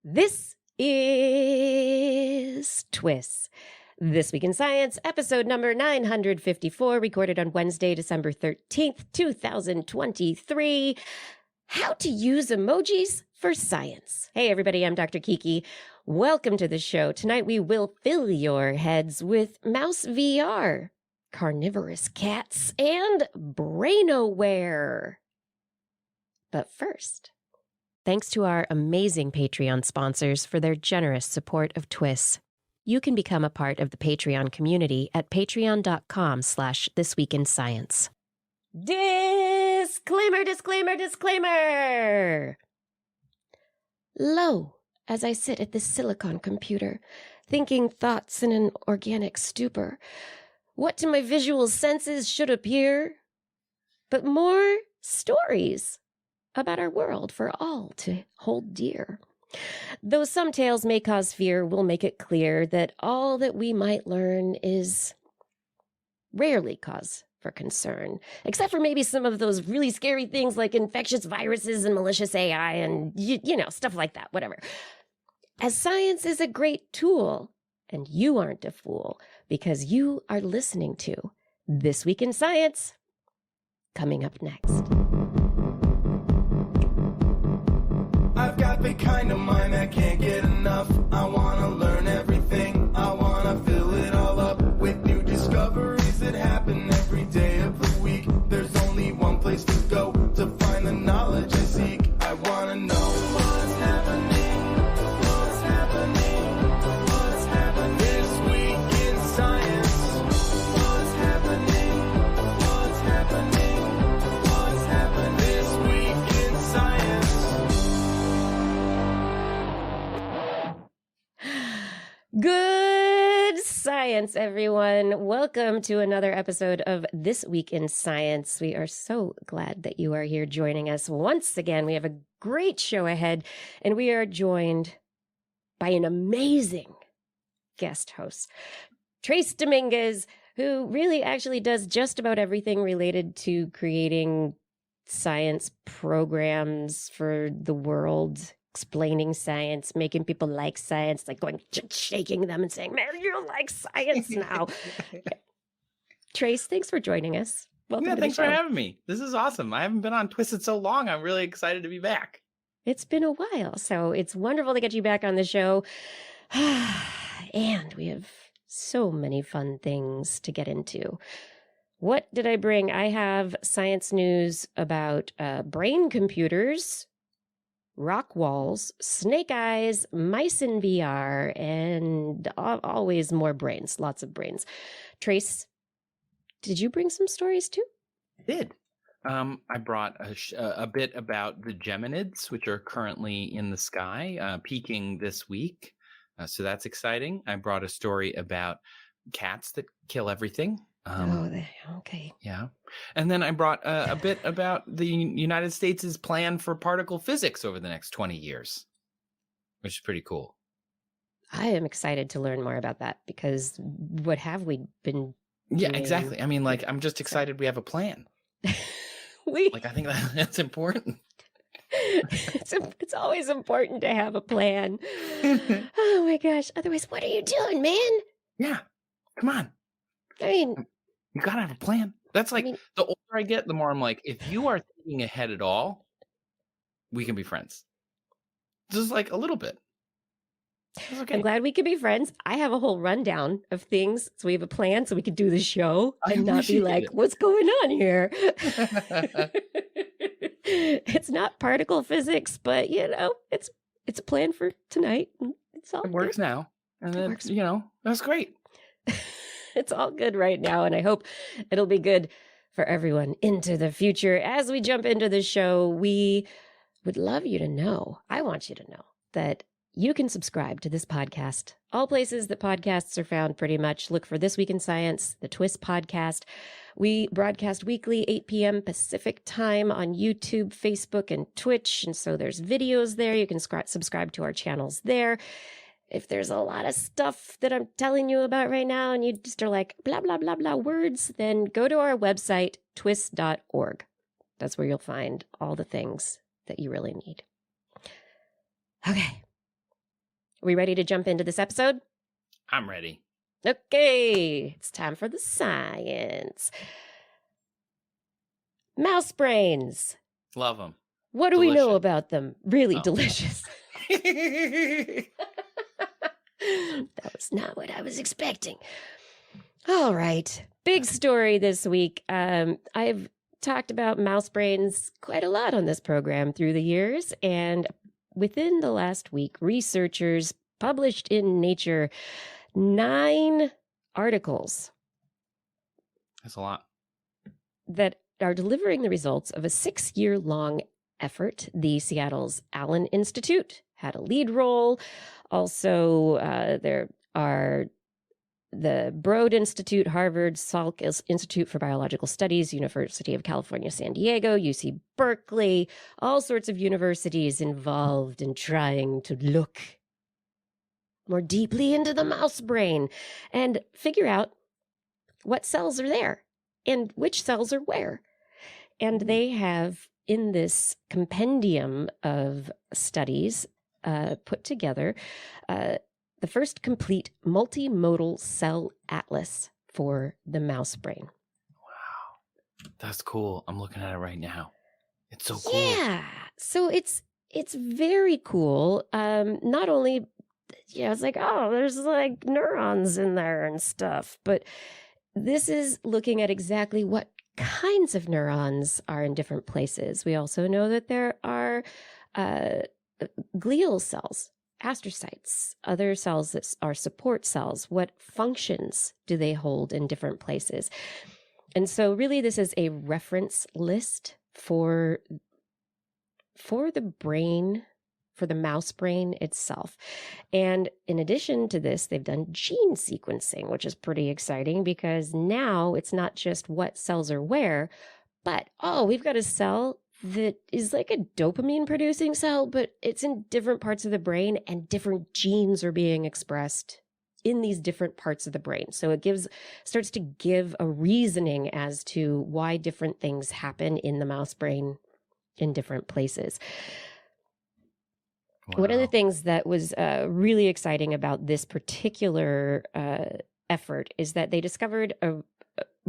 This is TWIS. This Week in Science, episode number 954, recorded on Wednesday, December 13th, 2023. How to use emojis for science. Hey, everybody, I'm Dr. Kiki. Welcome to the show. Tonight, we will fill your heads with mouse VR, carnivorous cats, and brainoware. But first, thanks to our amazing Patreon sponsors for their generous support of TWIS. You can become a part of the Patreon community at patreon.com/thisweekinscience. Disclaimer! Lo, as I sit at this silicon computer, thinking thoughts in an organic stupor, what to my visual senses should appear but more stories about our world for all to hold dear. Though some tales may cause fear, we'll make it clear that all that we might learn is rarely cause for concern, except for maybe some of those really scary things like infectious viruses and malicious AI and, you know, stuff like that, whatever. As science is a great tool, and you aren't a fool, because you are listening to This Week in Science, coming up next. I've got the kind of mind that can't get enough. I want to learn everything. I want to fill it all up with new discoveries that happen every day of the week. There's only one place to go to find the knowledge I seek. I want to know what's happening. What's happening? What's happening this week in science? What's happening? What's happening? What's happening this week in science? Good science, everyone. Welcome to another episode of This Week in Science. We are so glad that you are here joining us once again. We have a great show ahead, and we are joined by an amazing guest host, Trace Dominguez, who really actually does just about everything related to creating science programs for the world, explaining science, making people like science, like going, shaking them and saying, man, you like science now. Trace, thanks for joining us. Welcome to the thanks show. for having me. This is awesome. I haven't been on Twisted so long. I'm really excited to be back. It's been a while, so it's wonderful to get you back on the show. And we have so many fun things to get into. What did I bring? I have science news about brain computers, rock walls, snake eyes, mice in VR, and always more brains, lots of brains. Trace, did you bring some stories too? I did. I brought a bit about the Geminids, which are currently in the sky, peaking this week. So that's exciting. I brought a story about cats that kill everything. Okay. Yeah. And then I brought a bit about the United States' plan for particle physics over the next 20 years, which is pretty cool. I am excited to learn more about that because what have we been Yeah, doing? exactly. I mean, like, I'm just excited we have a plan. I think that's important. It's always important to have a plan. Oh my gosh. Otherwise, what are you doing, man? Yeah. Come on. I mean, you gotta have a plan. That's like, the older I get, the more I'm like, if you are thinking ahead at all, we can be friends. Just like a little bit. It's okay. I'm glad we can be friends. I have a whole rundown of things, so we have a plan so we could do the show and not be like, what's going on here? It's not particle physics, but you know, it's a plan for tonight. It's all it works good. now. And then, you know, that's great. It's all good right now, and I hope it'll be good for everyone into the future. As we jump into the show, we would love you to know, I want you to know, that you can subscribe to this podcast. All places that podcasts are found, pretty much. Look for This Week in Science, the TWIS podcast. We broadcast weekly, 8 p.m. Pacific time on YouTube, Facebook, and Twitch, and so there's videos there. You can subscribe to our channels there. If there's a lot of stuff that I'm telling you about right now and you just are like, blah, blah, blah, blah words, then go to our website, twis.org. That's where you'll find all the things that you really need. Okay, we ready to jump into this episode? I'm ready. Okay, it's time for the science. Mouse brains. Love them. What do we know Delicious. about them? Really Oh. delicious. That was not what I was expecting. All right. Big story this week. I've talked about mouse brains quite a lot on this program through the years. And within the last week, researchers published in Nature 9 articles That's a lot. that are delivering the results of a 6-year-long effort. The Seattle's Allen Institute had a lead role. Also, there are the Broad Institute, Harvard, Salk Institute for Biological Studies, University of California, San Diego, UC Berkeley, all sorts of universities involved in trying to look more deeply into the mouse brain and figure out what cells are there and which cells are where. And they have, in this compendium of studies, put together the first complete multimodal cell atlas for the mouse brain. Wow. That's cool. I'm looking at it right now. It's so cool. Yeah. So it's very cool. Not only, it's like, oh, there's like neurons in there and stuff, but this is looking at exactly what kinds of neurons are in different places. We also know that there are glial cells, astrocytes, other cells that are support cells. What functions do they hold in different places? And so really this is a reference list for the brain, for the mouse brain itself. And in addition to this, they've done gene sequencing, which is pretty exciting because now it's not just what cells are where, but, we've got a cell that is like a dopamine producing cell, but it's in different parts of the brain and different genes are being expressed in these different parts of the brain. So it starts to give a reasoning as to why different things happen in the mouse brain in different places. Wow. One of the things that was really exciting about this particular effort is that they discovered a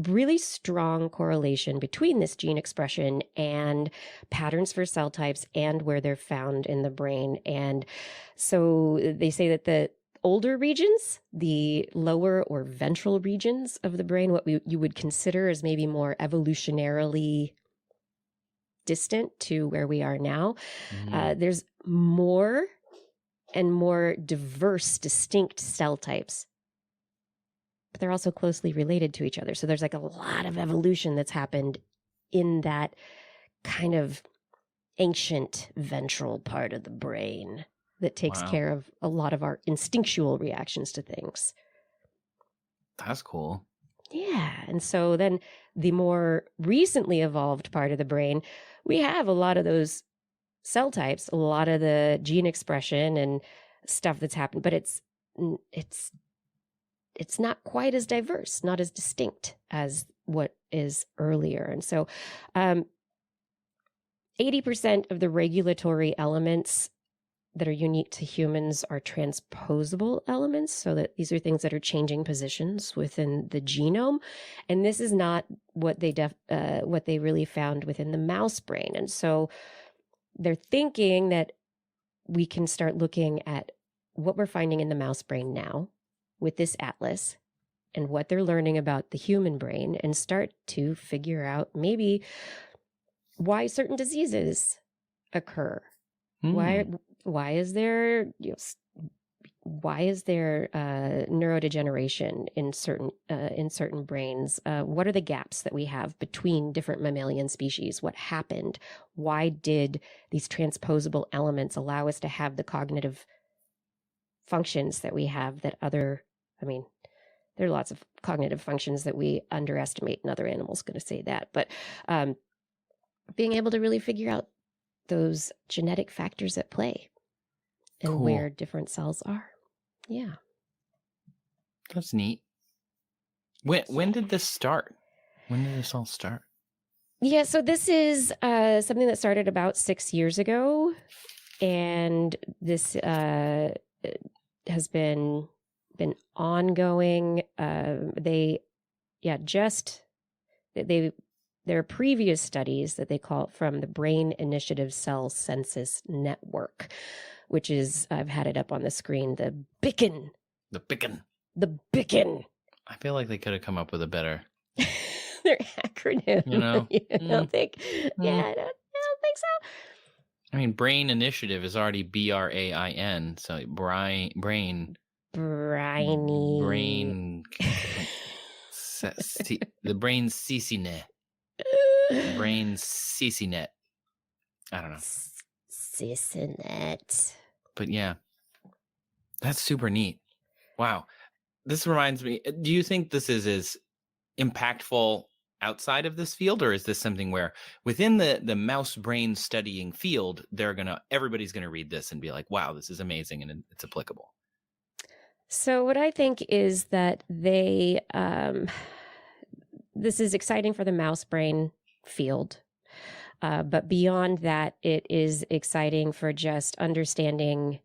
really strong correlation between this gene expression and patterns for cell types and where they're found in the brain. And so they say that the older regions, the lower or ventral regions of the brain, what you would consider as maybe more evolutionarily distant to where we are now, there's more and more diverse, distinct cell types. But they're also closely related to each other. So there's like a lot of evolution that's happened in that kind of ancient ventral part of the brain that takes care of a lot of our instinctual reactions to things. That's cool. Yeah. And so then the more recently evolved part of the brain, we have a lot of those cell types, a lot of the gene expression and stuff that's happened, but it's not quite as diverse, not as distinct as what is earlier. And so 80% of the regulatory elements that are unique to humans are transposable elements, so that these are things that are changing positions within the genome. And this is not what they really found within the mouse brain. And so they're thinking that we can start looking at what we're finding in the mouse brain now with this atlas and what they're learning about the human brain and start to figure out maybe why certain diseases occur. Why is there neurodegeneration in certain brains? What are the gaps that we have between different mammalian species? What happened? Why did these transposable elements allow us to have the cognitive functions that we have that there are lots of cognitive functions that we underestimate in other animals, going to say that. But being able to really figure out those genetic factors at play and where different cells are. Yeah. That's neat. When did this start? When did this all start? Yeah, so this is something that started about 6 years ago. And this has been ongoing. There are previous studies that they call from the Brain Initiative Cell Census Network, which is, I've had it up on the screen, the BICN. The BICN. The BICN. I feel like they could have come up with a better. Their acronym. You know? I don't think. Yeah, I don't think so. I mean, Brain Initiative is already BRAIN, so brain. Briny. Brain. The brain CCNet. Brain CCNet. I don't know. CCNet. But yeah, that's super neat. Wow. This reminds me, do you think this is as impactful outside of this field, or is this something where within the mouse brain studying field, everybody's going to read this and be like, wow, this is amazing and it's applicable? So what I think is that this is exciting for the mouse brain field. But beyond that, it is exciting for just understanding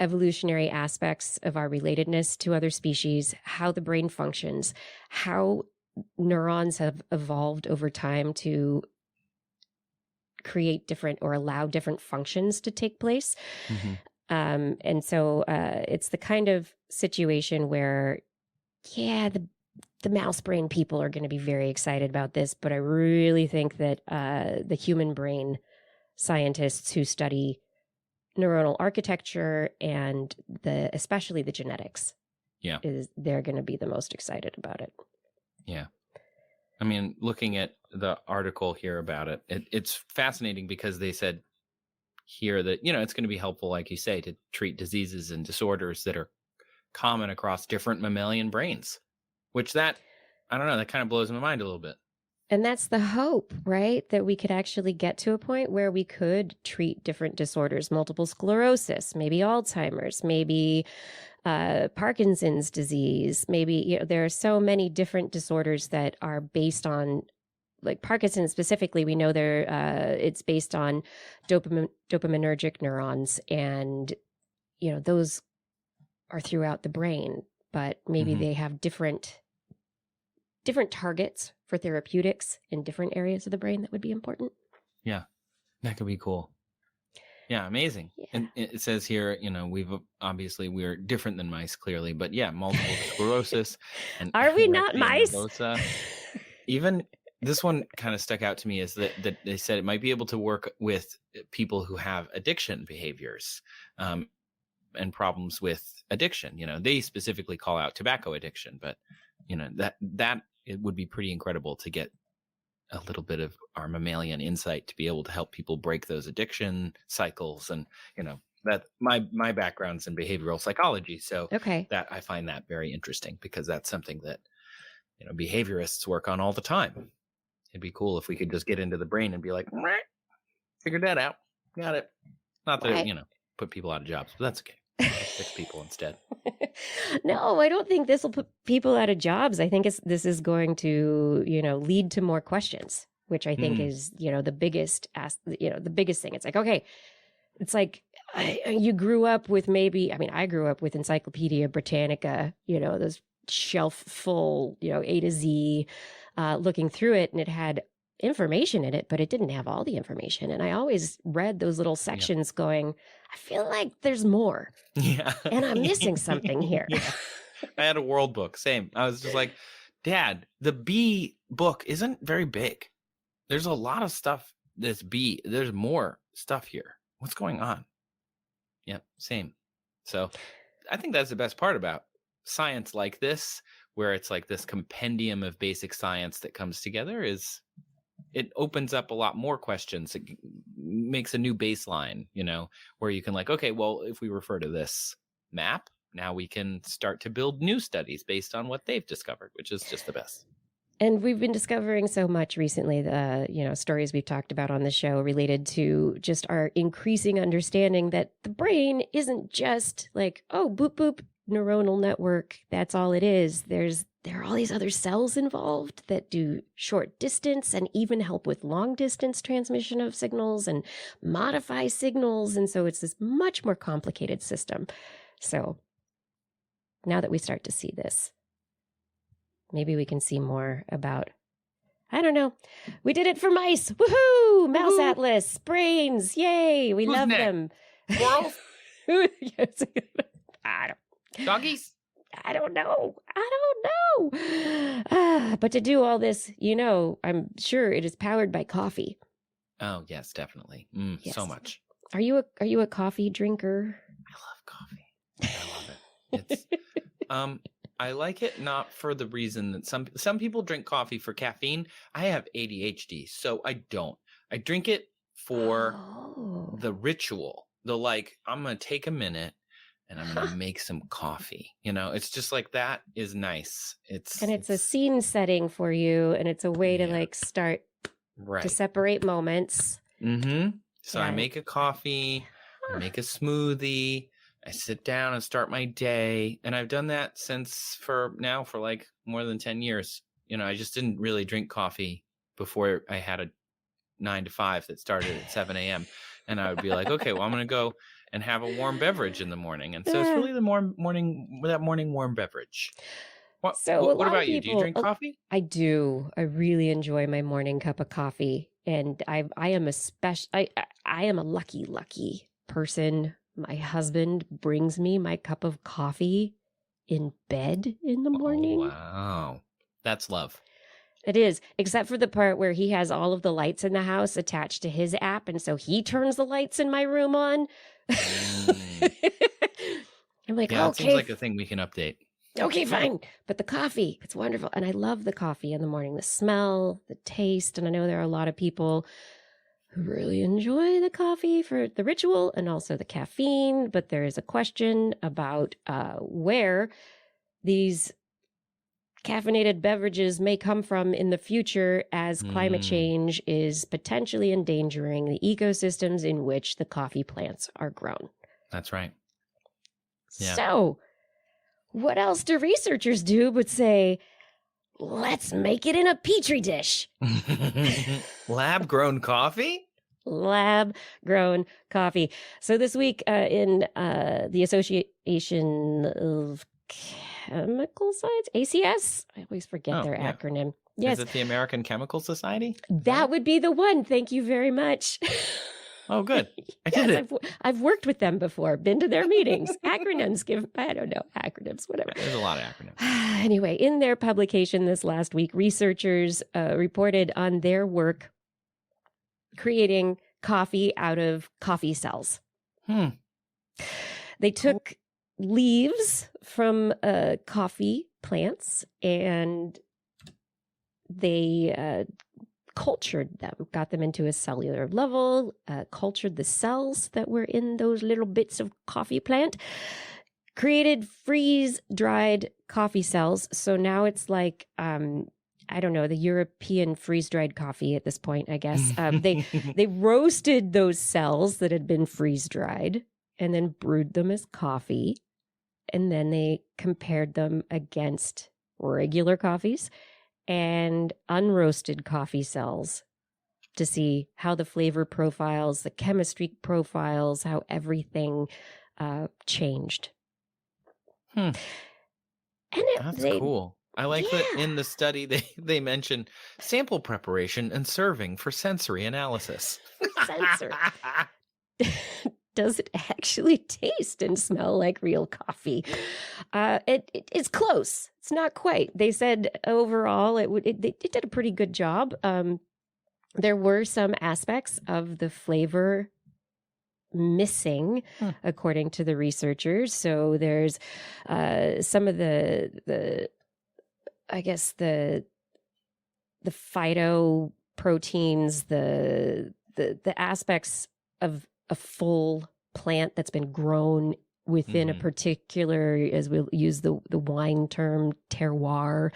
evolutionary aspects of our relatedness to other species, how the brain functions, how neurons have evolved over time to create different or allow different functions to take place. Mm-hmm. And so it's the kind of situation where, yeah, the mouse brain people are going to be very excited about this, but I really think that the human brain scientists who study neuronal architecture and especially the genetics, they're going to be the most excited about it. Yeah. I mean, looking at the article here about it, it's fascinating because they said here that, it's going to be helpful, like you say, to treat diseases and disorders that are common across different mammalian brains, which I don't know, that kind of blows my mind a little bit. And that's the hope, right? That we could actually get to a point where we could treat different disorders, multiple sclerosis, maybe Alzheimer's, maybe Parkinson's disease, maybe, there are so many different disorders that are based on, like Parkinson's specifically, we know it's based on dopaminergic neurons, and, those are throughout the brain, but maybe mm-hmm. they have different targets for therapeutics in different areas of the brain that would be important. Yeah, that could be cool. Yeah, amazing. Yeah. And it says here, we're different than mice, clearly, but yeah, multiple sclerosis. And are we not mice? Even this one kind of stuck out to me is that they said it might be able to work with people who have addiction behaviors and problems with addiction. They specifically call out tobacco addiction, but that it would be pretty incredible to get a little bit of our mammalian insight to be able to help people break those addiction cycles. And, that my background's in behavioral psychology. So that I find that very interesting because that's something that, behaviorists work on all the time. It'd be cool if we could just get into the brain and be like, figured that out. Got it. Not that it, put people out of jobs, but that's okay. Fix people instead. No, I don't think this will put people out of jobs. I think this is going to, lead to more questions, which I think is, the biggest thing. It's like, okay, it's like you grew up with I grew up with Encyclopedia Britannica, those shelf full, A to Z, looking through it, and it had information in it, but it didn't have all the information. And I always read those little sections going, I feel like there's more. Yeah. And I'm missing something here. Yeah. I had a world book. Same. I was just like, Dad, the B book isn't very big. There's a lot of stuff that's B. There's more stuff here. What's going on? Yeah, same. So I think that's the best part about science like this, where it's like this compendium of basic science that comes together, is it opens up a lot more questions. It makes a new baseline, where you can okay, well, if we refer to this map, now we can start to build new studies based on what they've discovered, which is just the best. And we've been discovering so much recently, stories we've talked about on the show related to just our increasing understanding that the brain isn't just like, oh, boop, boop, neuronal network. That's all it is. There's there are all these other cells involved that do short distance and even help with long distance transmission of signals and modify signals. And so it's this much more complicated system. So now that we start to see this, maybe we can see more about, I don't know. We did it for mice. Woohoo! Mouse Atlas, brains. Yay. We Who's love next? them. Squirrels? Yes. I Doggies? don't know. But to do all this, I'm sure it is powered by coffee. Oh, yes, definitely. Yes. So much. Are you a coffee drinker? I love coffee. I love it. It's I like it not for the reason that some people drink coffee for caffeine. I have ADHD, so I don't. I drink it for the ritual. I'm going to take a minute and I'm going to make some coffee. It's just like that is nice. It's a scene setting for you, and it's a way to start to separate moments. Mm-hmm. So Yeah. I make a coffee, I make a smoothie, I sit down and start my day. And I've done that for like more than 10 years. I just didn't really drink coffee before I had a 9 to 5 that started at 7 a.m. And I would be like, okay, well, I'm going to go and have a warm beverage in the morning. And so it's really the morning warm beverage. What about you? Do you drink coffee? I do. I really enjoy my morning cup of coffee. And I am a lucky person. My husband brings me my cup of coffee in bed in the morning. Oh, wow. That's love. It is, except for the part where he has all of the lights in the house attached to his app. And so he turns the lights in my room on. I'm like, yeah, okay. It seems like a thing we can update. Okay, fine. But the coffee, it's wonderful. And I love the coffee in the morning, the smell, the taste. And I know there are a lot of people who really enjoy the coffee for the ritual and also the caffeine. But there is a question about where these caffeinated beverages may come from in the future as climate change is potentially endangering the ecosystems in which the coffee plants are grown. That's right. Yeah. So what else do researchers do but say, let's make it in a petri dish? Lab-grown coffee? Lab-grown coffee. So this week in the Association of Chemical Science, ACS? I always forget their acronym. Yes. Is it the American Chemical Society? That would be the one. Thank you very much. Oh, good. I did it. I've worked with them before, been to their meetings. Acronyms, whatever. There's a lot of acronyms. Anyway, in their publication this last week, researchers reported on their work creating coffee out of coffee cells. They took leaves from coffee plants and they cultured them, got them into a cellular level, cultured the cells that were in those little bits of coffee plant, created freeze-dried coffee cells. So now it's like, I don't know, the European freeze-dried coffee at this point, I guess. They roasted those cells that had been freeze-dried and then brewed them as coffee. And then they compared them against regular coffees and unroasted coffee cells to see how the flavor profiles, the chemistry profiles, how everything changed. And that's cool. I like that in the study they mention sample preparation and serving for sensory analysis. Sensory. Does it actually taste and smell like real coffee? It's close. It's not quite. They said overall it did a pretty good job. There were some aspects of the flavor missing, according to the researchers. So there's some of the I guess the phytoproteins, the aspects of a full plant that's been grown within a particular, as we'll use the wine term, terroir,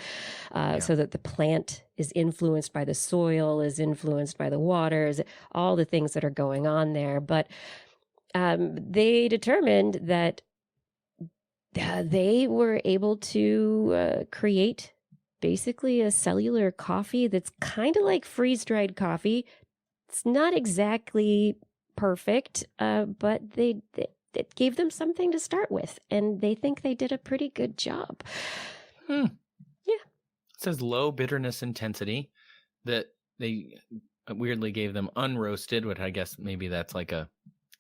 so that the plant is influenced by the soil, is influenced by the waters, all the things that are going on there. But they determined that they were able to create basically a cellular coffee that's kind of like freeze-dried coffee. It's not exactly perfect, but it gave them something to start with, and they think they did a pretty good job. Yeah. Yeah. It says low bitterness intensity, that they weirdly gave them unroasted, which I guess maybe that's like a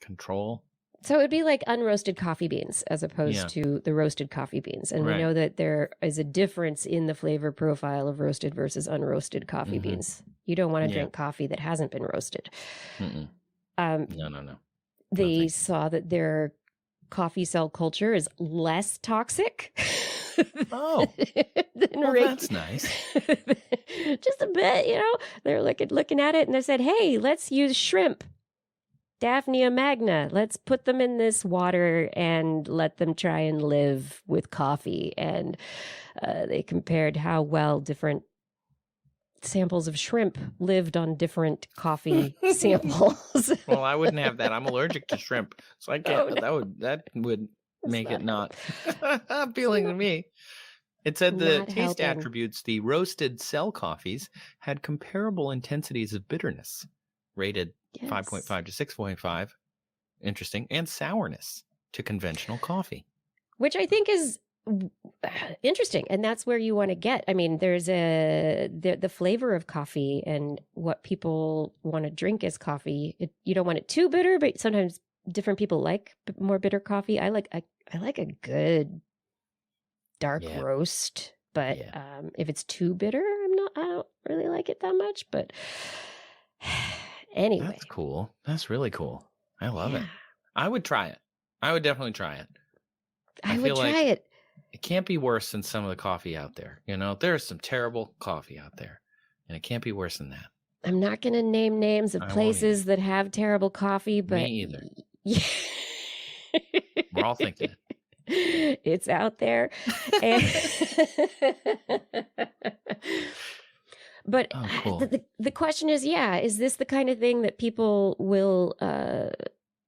control. So it would be like unroasted coffee beans as opposed Yeah. to the roasted coffee beans. And Right. we know that there is a difference in the flavor profile of roasted versus unroasted coffee Mhm. beans. You don't want to Yeah. drink coffee that hasn't been roasted. Mm-mm. Um, No. they thank saw that their coffee cell culture is less toxic. Oh. than Well, reg- that's nice. Just a bit, They're looking at it and they said, hey, let's use shrimp. Daphnia magna. Let's put them in this water and let them try and live with coffee. And they compared how well different samples of shrimp lived on different coffee samples. Well, I wouldn't have that. I'm allergic to shrimp, so I can't. Oh, That would make it not not appealing to me. It said the not taste helping. attributes, the roasted cell coffees had comparable intensities of bitterness, rated 5.5 to 6.5. Interesting. And sourness to conventional coffee. Which I think is interesting. And that's where you want to get. I mean, there's the flavor of coffee and what people want to drink as coffee. You don't want it too bitter, but sometimes different people like more bitter coffee. I like a good dark Yeah. roast, but Yeah. If it's too bitter, I don't really like it that much. But anyway, That's cool. That's really cool. I love it. yeah, I would try it. I would definitely try it. I I would feel like- try it. It can't be worse than some of the coffee out there. There's some terrible coffee out there, and it can't be worse than that. I'm not going to name names of I won't places that have terrible coffee, but Me either. yeah. We're all thinking it. It's out there. And but Oh, cool. the question is, is this the kind of thing that people will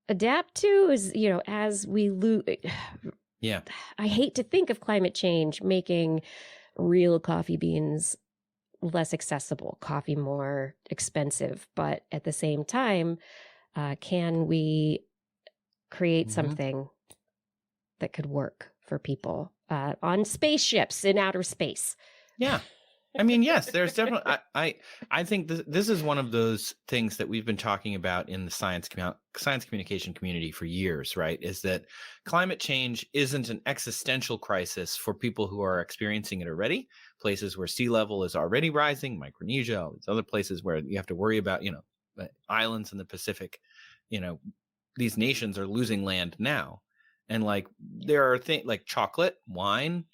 adapt to? As we lose. Yeah. I hate to think of climate change making real coffee beans less accessible, coffee more expensive. But at the same time, can we create Mhm. something that could work for people on spaceships in outer space? Yeah. I mean, yes, there's definitely. I think this is one of those things that we've been talking about in the science communication community for years, right? Is that climate change isn't an existential crisis for people who are experiencing it already. Places where sea level is already rising, Micronesia, all these other places where you have to worry about, islands in the Pacific. These nations are losing land now, and there are things like chocolate, wine,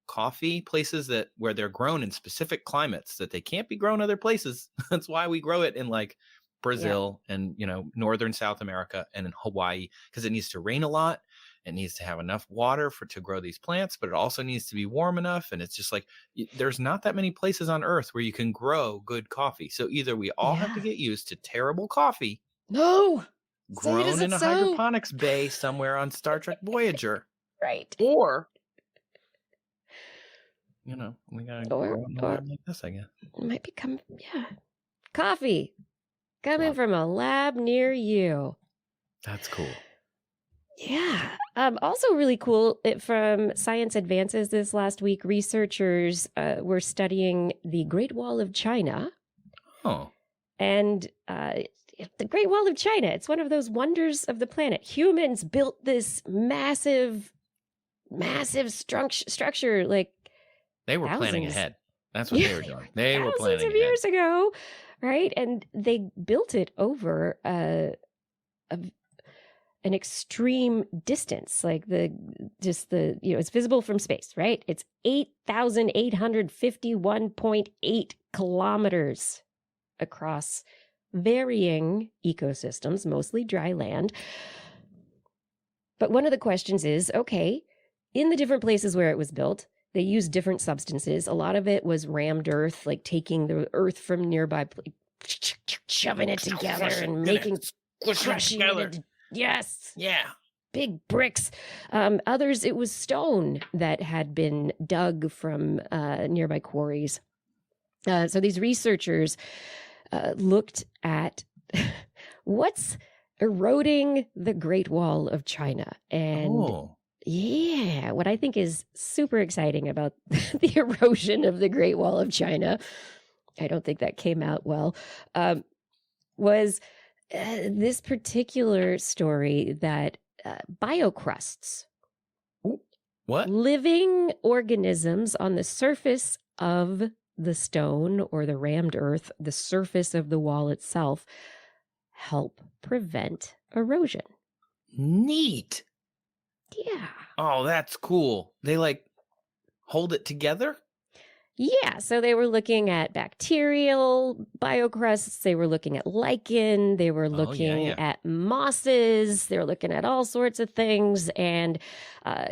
coffee, places where they're grown in specific climates that they can't be grown other places. That's why we grow it in Brazil and northern South America and in Hawaii, because it needs to rain a lot. It needs to have enough water to grow these plants, but it also needs to be warm enough. And it's just there's not that many places on Earth where you can grow good coffee. So either we all have to get used to terrible coffee, No, grown in a hydroponics bay somewhere on Star Trek Voyager, right? or we gotta Or- grow in a lab like this, I guess. It might become coffee coming Love it. from a lab near you. That's cool. Yeah. Also really cool from Science Advances this last week, researchers were studying the Great Wall of China. Oh, And the Great Wall of China, it's one of those wonders of the planet. Humans built this massive structure they were planning Thousands. ahead. That's what they were doing. They were thousands planning of ahead. years ago, right? And they built it over an extreme distance, it's visible from space, right? It's 8,851.8 kilometers across varying ecosystems, mostly dry land. But one of the questions is, okay, in the different places where it was built, they used different substances. A lot of it was rammed earth, like taking the earth from nearby, shoving it together and crushing it into, yes, Yeah. big bricks. Others, it was stone that had been dug from nearby quarries. So these researchers looked at what's eroding the Great Wall of China. And yeah, what I think is super exciting about the erosion of the Great Wall of China, I don't think that came out well, was this particular story that biocrusts, what? living organisms on the surface of the stone or the rammed earth, the surface of the wall itself, help prevent erosion. Neat. Yeah. Oh, that's cool. They like hold it together? Yeah, so they were looking at bacterial biocrusts, they were looking at lichen, they were looking at mosses, they were looking at all sorts of things and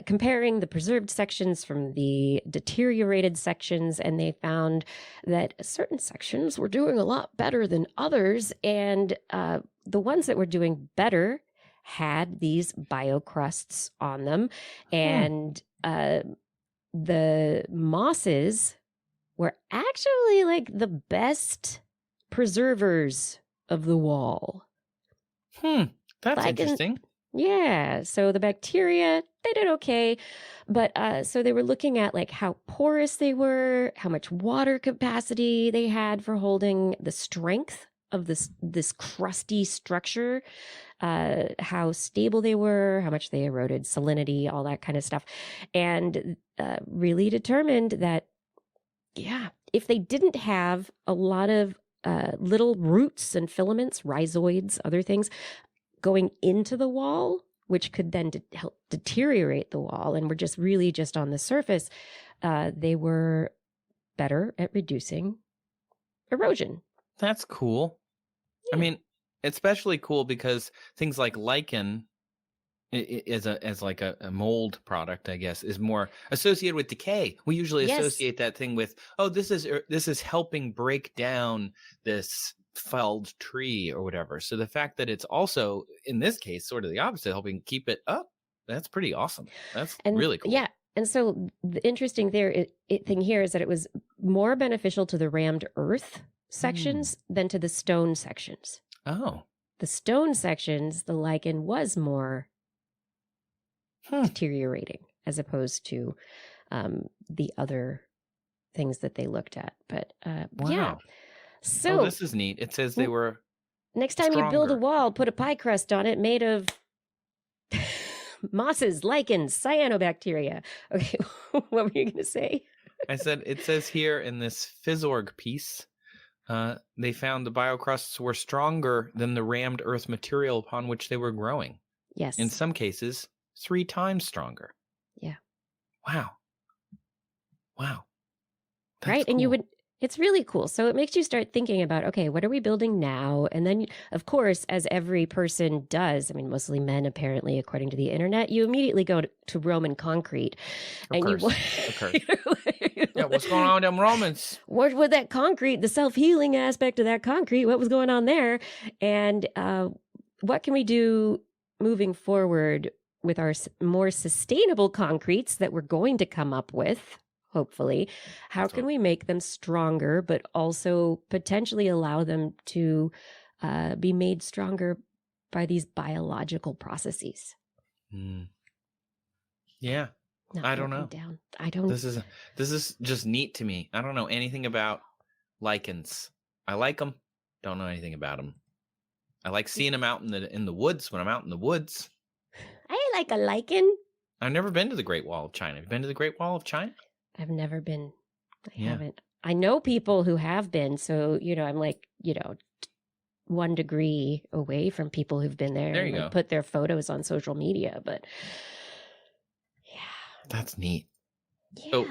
comparing the preserved sections from the deteriorated sections, and they found that certain sections were doing a lot better than others, and the ones that were doing better had these biocrusts on them, and the mosses were actually like the best preservers of the wall. That's interesting. Yeah, so the bacteria, they did okay, but so they were looking at like how porous they were, how much water capacity they had for holding the strength of this crusty structure, how stable they were, how much they eroded, salinity, all that kind of stuff, and really determined that, yeah, if they didn't have a lot of little roots and filaments, rhizoids, other things going into the wall, which could then help deteriorate the wall, and were just really just on the surface, they were better at reducing erosion. That's cool. Yeah. I mean, especially cool because things like lichen as like a mold product, I guess, is more associated with decay. We usually associate that thing with, oh, this is helping break down this felled tree or whatever. So the fact that it's also in this case sort of the opposite, helping keep it up, that's pretty awesome. That's really cool. Yeah. And so the interesting thing here is that it was more beneficial to the rammed earth sections than to the stone sections. Oh. The stone sections, the lichen was more deteriorating as opposed to the other things that they looked at. But yeah. So this is neat. It says they were next time you build a wall, put a pie crust on it made of mosses, lichens, cyanobacteria. Okay, what were you going to say? I said, it says here in this Fizzorg piece, they found the biocrusts were stronger than the rammed earth material upon which they were growing. Yes. In some cases, 3 times stronger. Yeah. Wow. That's right. cool. And it's really cool. So it makes you start thinking about, okay, what are we building now? And then, of course, as every person does, I mean, mostly men, apparently, according to the internet, you immediately go to Roman concrete. Of course. Yeah, what's going on with them Romans? What with that concrete, the self-healing aspect of that concrete, what was going on there? And what can we do moving forward with our more sustainable concretes that we're going to come up with, hopefully? How can we make them stronger, but also potentially allow them to be made stronger by these biological processes? Yeah. I don't know. This is just neat to me. I don't know anything about lichens. I like them. Don't know anything about them. I like seeing them out in the woods when I'm out in the woods. I like a lichen. I've never been to the Great Wall of China. Have you been to the Great Wall of China? I've never been. I haven't. I know people who have been. So, I'm like, 1 degree away from people who've been there. There you go. Put their photos on social media. But yeah. That's neat. Yeah. So,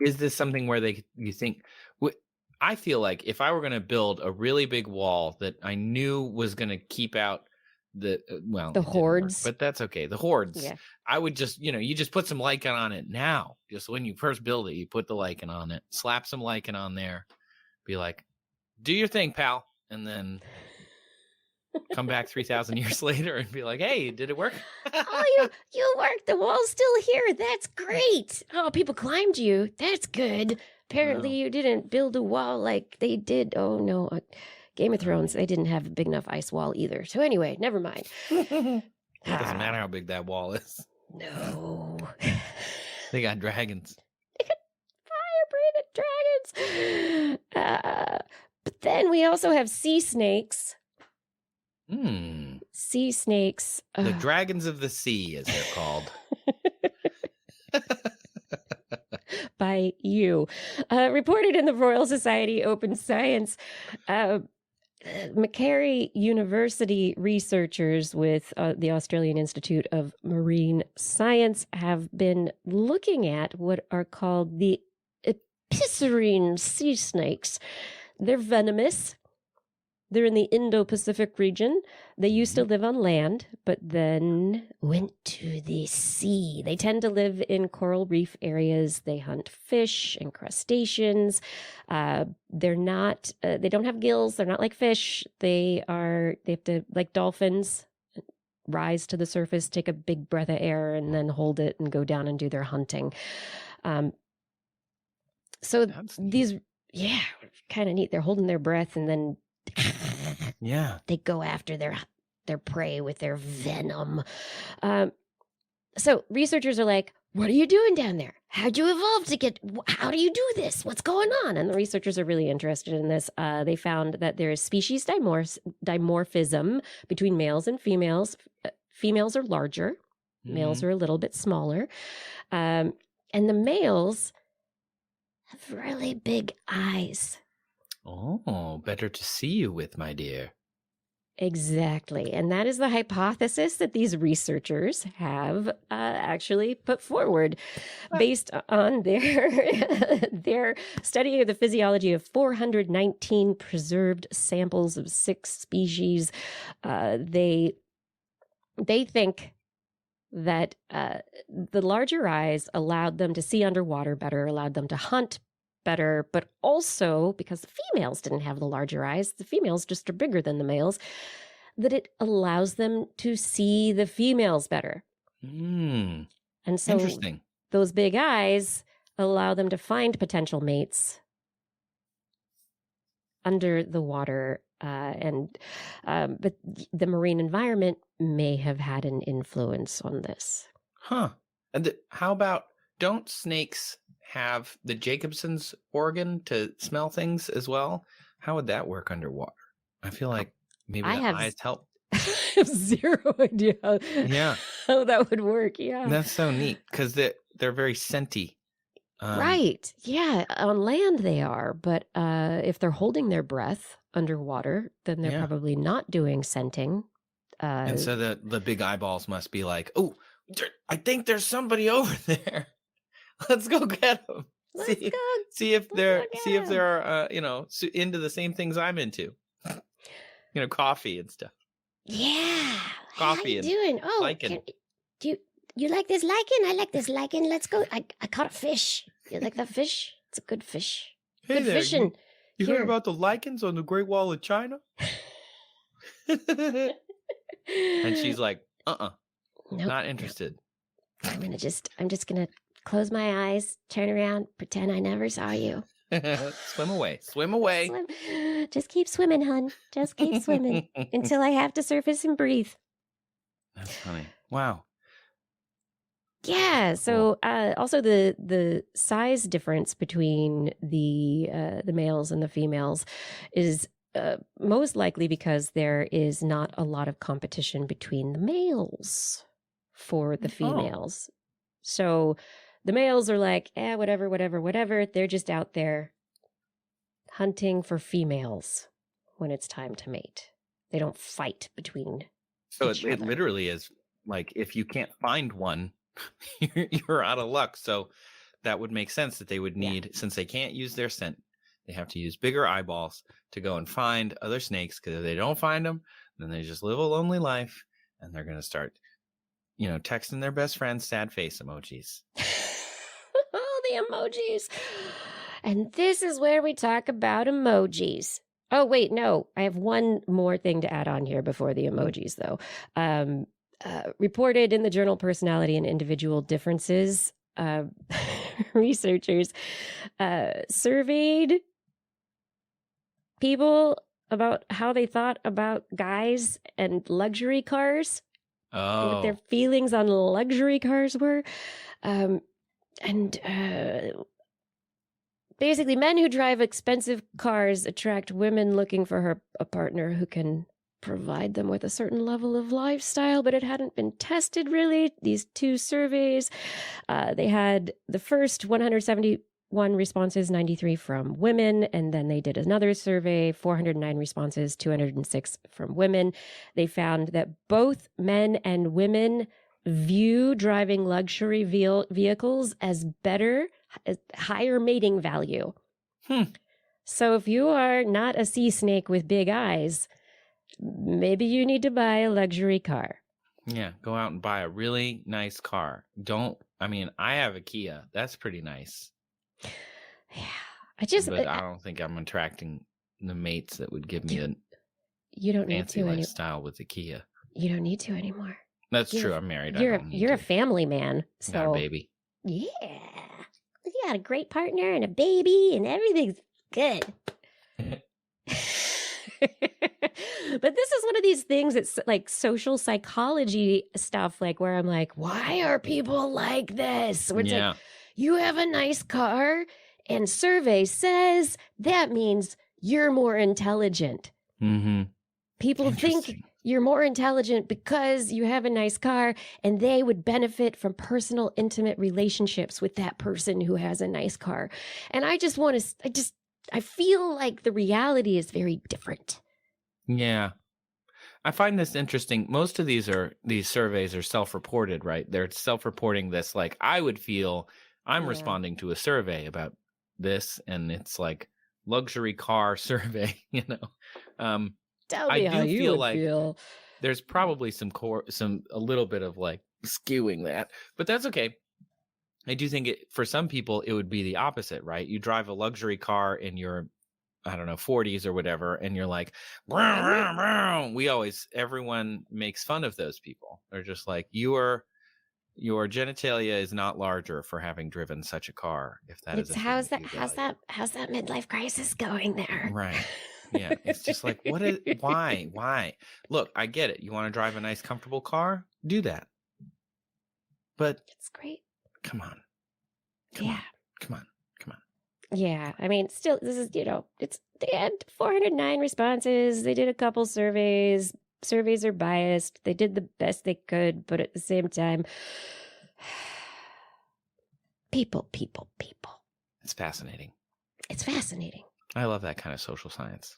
is this something where you think, I feel like if I were going to build a really big wall that I knew was going to keep out the hordes, but that's okay. The hordes. Yeah. I would just, you just put some lichen on it now. Just when you first build it, you put the lichen on it, slap some lichen on there, be like, do your thing, pal. And then Come back 3,000 years later and be like, hey, did it work? Oh, you worked. The wall's still here. That's great. Oh, people climbed you. That's good. Apparently, Oh. you didn't build a wall like they did. Oh, no. Game of Thrones, they didn't have a big enough ice wall either. So anyway, never mind. It doesn't matter how big that wall is. No. They got dragons. They got fire-breathing dragons. But then we also have sea snakes. Sea snakes. The dragons of the sea, as they're called. By you. Reported in the Royal Society Open Science. Macquarie University researchers with the Australian Institute of Marine Science have been looking at what are called the episcirine sea snakes. They're venomous. They're in the Indo-Pacific region. They used to live on land, but then went to the sea. They tend to live in coral reef areas. They hunt fish and crustaceans. They're not, they don't have gills. They're not like fish. They have to, like dolphins, rise to the surface, take a big breath of air, and then hold it and go down and do their hunting. So these, kind of neat. They're holding their breath and then they go after their prey with their venom. So researchers are like, what are you doing down there? How'd you evolve how do you do this? What's going on? And the researchers are really interested in this. They found that there is species dimorphism between males and females. Females are larger. Males are a little bit smaller. And the males have really big eyes. Oh, better to see you with, my dear. Exactly. And that is the hypothesis that these researchers have actually put forward based on their study of the physiology of 419 preserved samples of 6 species. They think that the larger eyes allowed them to see underwater better, allowed them to hunt better, but also because the females didn't have the larger eyes, the females just are bigger than the males, that it allows them to see the females better. And so interesting. Those big eyes allow them to find potential mates under the water. But the marine environment may have had an influence on this. And how about, don't snakes have the Jacobson's organ to smell things as well? How would that work underwater? I feel like maybe eyes help. I have zero idea how that would work. Yeah. That's so neat because they're very scenty. Right. Yeah. On land they are, but if they're holding their breath underwater, then they're probably not doing scenting. And so the big eyeballs must be like, oh, I think there's somebody over there. Let's go get them. See if they're into the same things I'm into. Coffee and stuff. Yeah. Coffee. How you doing? Oh, lichen. Do you like this lichen? I like this lichen. Let's go. I caught a fish. You like that fish? It's a good fish. Hey good there, fishing. You heard about the lichens on the Great Wall of China? And she's like, nope, not interested. I'm just gonna close my eyes, turn around, pretend I never saw you. Swim away. Swim away. Just keep swimming, hun. Just keep swimming until I have to surface and breathe. That's funny. Wow. Yeah. So also the size difference between the males and the females is most likely because there is not a lot of competition between the males for the females. So the males are like, whatever. They're just out there hunting for females when it's time to mate. They don't fight between So each it other. literally is like, if you can't find one, you're out of luck. So that would make sense that they would need, since they can't use their scent, they have to use bigger eyeballs to go and find other snakes. Because if they don't find them, then they just live a lonely life, and they're going to start, texting their best friends sad face emojis. Oh, the emojis. And this is where we talk about emojis. Oh, wait, no. I have one more thing to add on here before the emojis, though. Reported in the journal Personality and Individual Differences, researchers surveyed people about how they thought about guys and luxury cars, and what their feelings on luxury cars were. Basically, men who drive expensive cars attract women looking for a partner who can provide them with a certain level of lifestyle, but it hadn't been tested really. These two surveys, they had the first 171 responses, 93 from women, and then they did another survey, 409 responses, 206 from women. They found that both men and women view driving luxury vehicles as better, higher mating value. So if you are not a sea snake with big eyes, maybe you need to buy a luxury car. Yeah, go out and buy a really nice car. I have a Kia. That's pretty nice. Yeah, but I don't think I'm attracting the mates that would give me a you don't fancy need to lifestyle with the Kia. You don't need to anymore. That's true. I'm married. You're a family man. So got a baby. Yeah. You got a great partner and a baby and everything's good. But this is one of these things that's like social psychology stuff, like where I'm like, why are people like this? Where it's like, you have a nice car and survey says that means you're more intelligent. Mm-hmm. People think you're more intelligent because you have a nice car, and they would benefit from personal, intimate relationships with that person who has a nice car. And I feel like the reality is very different. Yeah. I find this interesting. Most of these surveys are self-reported, right? They're self-reporting this, like, I would feel I'm responding to a survey about this, and it's like luxury car survey, Tell me how you feel like there's probably a little bit of like skewing that, but that's okay. I do think for some people it would be the opposite, right? You drive a luxury car in your, I don't know, 40s or whatever, and you're like, brow, brow, brow. Everyone makes fun of those people. They're just like, your genitalia is not larger for having driven such a car. If that is how's that midlife crisis going there? Right. Yeah, it's just like, why? Look, I get it. You want to drive a nice, comfortable car? Do that. But it's great. Come on. Come on. Yeah, I mean, still, this is, they had 409 responses. They did a couple surveys. Surveys are biased. They did the best they could, but at the same time, people. It's fascinating. I love that kind of social science.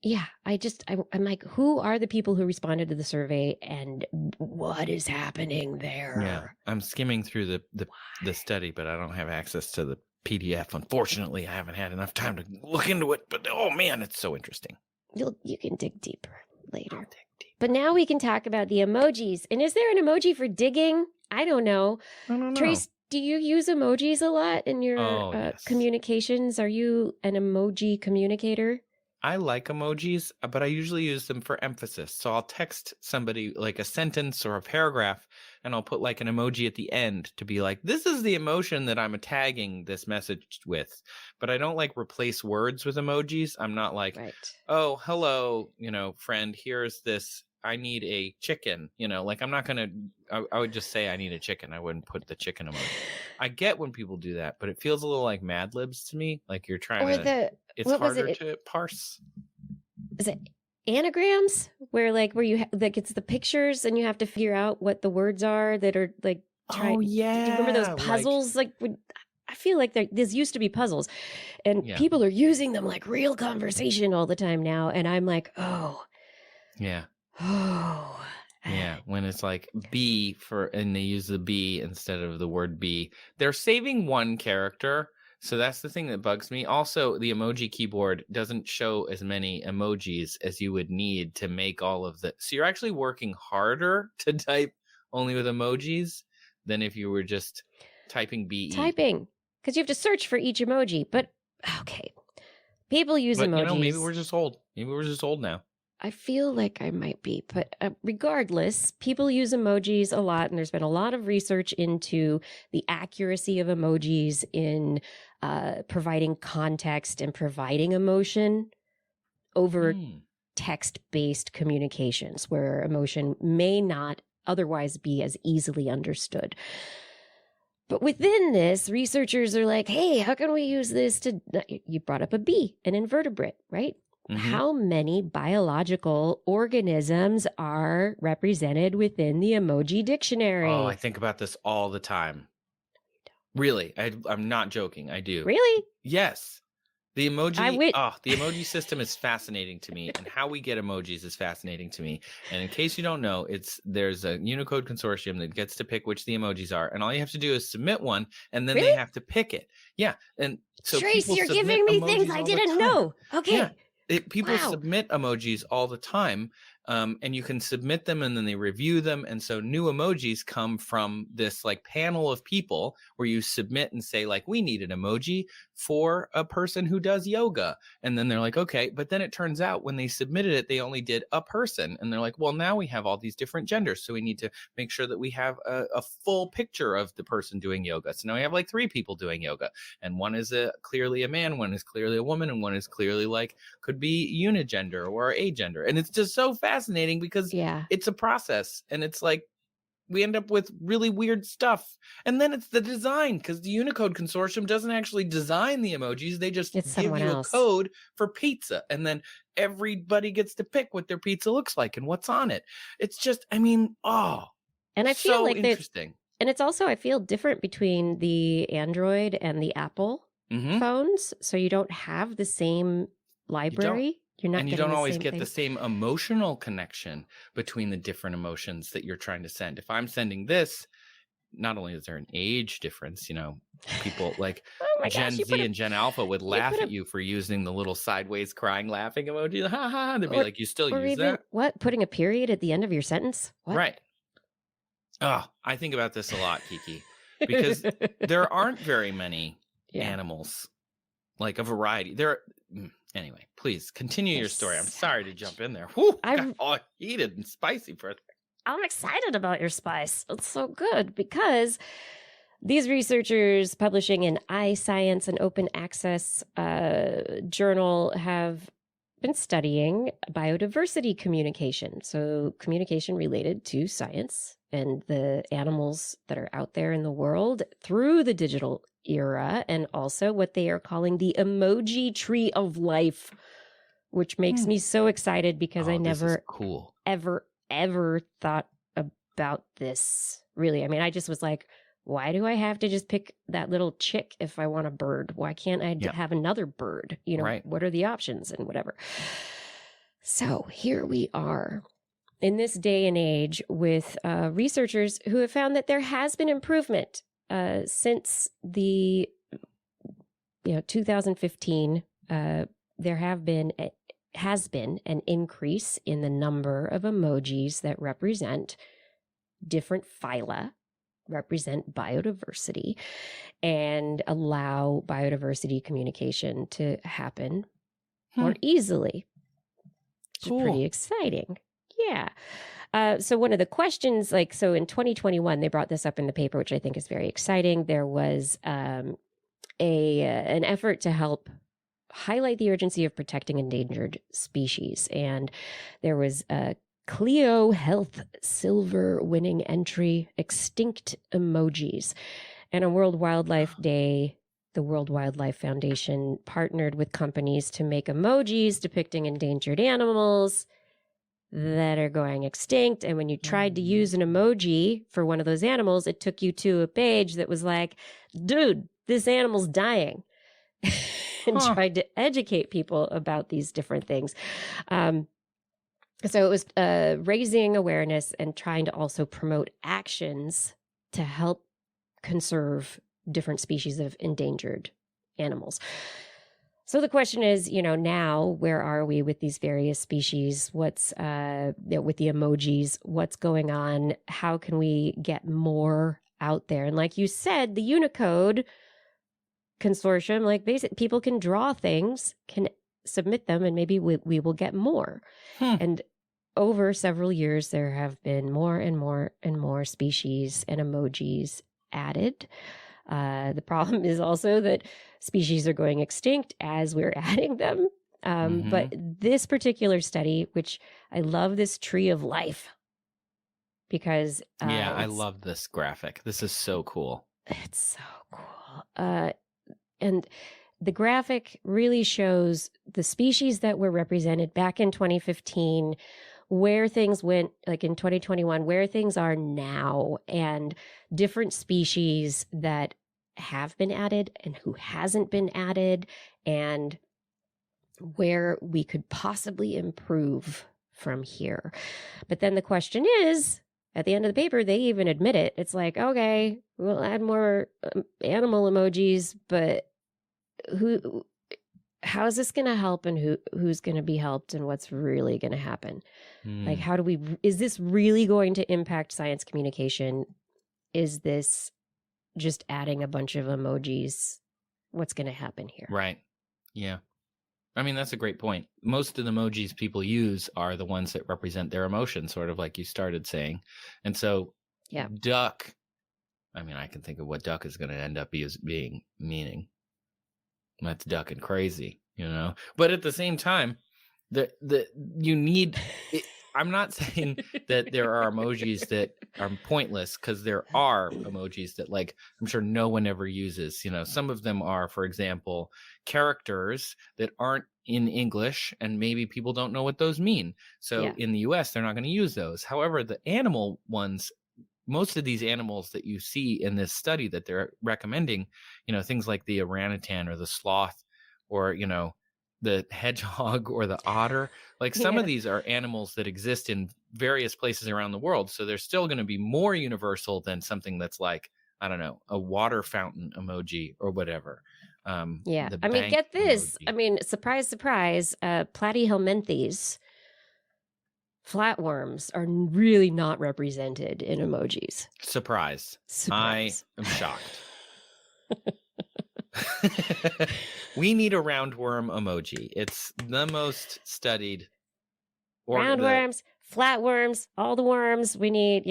Yeah, I'm like, who are the people who responded to the survey and what is happening there? Yeah, I'm skimming through the study, but I don't have access to the PDF. Unfortunately, I haven't had enough time to look into it, but oh man, it's so interesting. You can dig deeper later. I'll dig deeper. But now we can talk about the emojis. And is there an emoji for digging? I don't know. Trace, do you use emojis a lot in your yes. communications? Are you an emoji communicator? I like emojis, but I usually use them for emphasis. So I'll text somebody like a sentence or a paragraph, and I'll put like an emoji at the end to be like, this is the emotion that I'm tagging this message with. But I don't like replace words with emojis. I'm not like, oh, hello, friend, here's this. I need a chicken, like I'm not going to, I would just say I need a chicken. I wouldn't put the chicken emoji. I get when people do that, but it feels a little like Mad Libs to me. Like you're trying it's harder to parse. Is it anagrams where you it's the pictures and you have to figure out what the words are that are like, oh yeah. Do you remember those puzzles? I feel like this used to be puzzles and people are using them like real conversation all the time now. And I'm like, oh. Yeah. Oh. Yeah, when it's like B and they use the B instead of the word B. They're saving one character, so that's the thing that bugs me. Also, the emoji keyboard doesn't show as many emojis as you would need to make all of the. So you're actually working harder to type only with emojis than if you were just typing BE. Typing, because you have to search for each emoji. But okay, People use But, emojis. maybe we're just old. Maybe we're just old now. I feel like I might be, but regardless, people use emojis a lot, and there's been a lot of research into the accuracy of emojis in providing context and providing emotion over text-based communications, where emotion may not otherwise be as easily understood. But within this, researchers are like, hey, how can we use this to, you brought up a bee, an invertebrate, right? How many biological organisms are represented within the emoji dictionary? Oh, I think about this all the time. Really, I'm not joking. I do. Really? Yes. The emoji system is fascinating to me, and how we get emojis is fascinating to me. And in case you don't know, there's a Unicode consortium that gets to pick which the emojis are, and all you have to do is submit one, and then they have to pick it. Yeah, and so Trace, you're giving me things I didn't know. Okay. Yeah. People submit emojis all the time, and you can submit them and then they review them. And so new emojis come from this like panel of people where you submit and say like, we need an emoji for a person who does yoga. And then they're like, okay. But then it turns out when they submitted it, they only did a person. And they're like, well, now we have all these different genders. So we need to make sure that we have a full picture of the person doing yoga. So now we have like 3 people doing yoga. And one is clearly a man, one is clearly a woman, and one is clearly like, could be unigender or agender. And it's just so fascinating because it's a process, and it's like we end up with really weird stuff. And then it's the design, because the Unicode consortium doesn't actually design the emojis. They just give you a code for pizza, and then everybody gets to pick what their pizza looks like and what's on it. It's just, and I feel so like interesting. And it's also, I feel, different between the Android and the Apple phones. So you don't have the same library. You're not, and you don't always get the same emotional connection between the different emotions that you're trying to send. If I'm sending this, not only is there an age difference, people like Gen Z and Gen Alpha would laugh at you for using the little sideways crying laughing emoji. Ha ha. They'd be like, you still use that? What? Putting a period at the end of your sentence? What? Right. Oh, I think about this a lot, Kiki, because there aren't very many animals, like a variety. Anyway, please continue your story. I'm sorry to jump in there. Whew, got all heated and spicy for a second. I'm excited about your spice. It's so good because these researchers publishing in iScience, an open access journal, have been studying biodiversity communication. So communication related to science and the animals that are out there in the world through the digital era, and also what they are calling the emoji tree of life, which makes me so excited because I never ever thought about this. Really. I mean, I just was like, why do I have to just pick that little chick if I want a bird? Why can't I have another bird? What are the options and whatever? So here we are in this day and age with researchers who have found that there has been improvement since the 2015. There has been an increase in the number of emojis that represent different phyla, represent biodiversity, and allow biodiversity communication to happen more easily. Which is pretty exciting. Yeah. So one of the questions, so in 2021, they brought this up in the paper, which I think is very exciting. There was an effort to help highlight the urgency of protecting endangered species. And there was a Clio Health Silver winning entry, Extinct Emojis. And on World Wildlife Day, the World Wildlife Foundation partnered with companies to make emojis depicting endangered animals that are going extinct. And when you tried to use an emoji for one of those animals, it took you to a page that was like, dude, this animal's dying. And tried to educate people about these different things. So it was raising awareness and trying to also promote actions to help conserve different species of endangered animals. So the question is, now where are we with these various species? What's with the emojis? What's going on? How can we get more out there? And like you said, the Unicode consortium, people can draw things, can submit them and maybe we will get more. And over several years, there have been more and more and more species and emojis added. The problem is also that species are going extinct as we're adding them. But this particular study, which I love this tree of life because I love this graphic. This is so cool. It's so cool. And the graphic really shows the species that were represented back in 2015, where things went, like in 2021, where things are now, and different species that have been added and who hasn't been added, and where we could possibly improve from here. But then the question is, at the end of the paper, they even admit it. It's like, okay, we'll add more animal emojis, but how is this going to help, and who's going to be helped, and what's really going to happen? Like, is this really going to impact science communication? Is this just adding a bunch of emojis? What's going to happen here? Right. Yeah. I mean, that's a great point. Most of the emojis people use are the ones that represent their emotions, sort of like you started saying. And so duck, I mean, I can think of what duck is going to end up meaning. That's ducking crazy, you know? But at the same time, you need... I'm not saying that there are emojis that are pointless, because there are emojis that, like, I'm sure no one ever uses. You know, some of them are, for example, characters that aren't in English, and maybe people don't know what those mean. So in the US, they're not going to use those. However, the animal ones, most of these animals that you see in this study that they're recommending, you know, things like the orangutan or the sloth, or, you know, the hedgehog or the otter, like some of these are animals that exist in various places around the world. So they're still going to be more universal than something that's like, I don't know, a water fountain emoji or whatever. I mean, get this. Emoji. I mean, surprise, surprise, platyhelminthes, flatworms, are really not represented in emojis. Surprise. I am shocked. We need a roundworm emoji. It's the most studied. Roundworms, flatworms, all the worms. We need,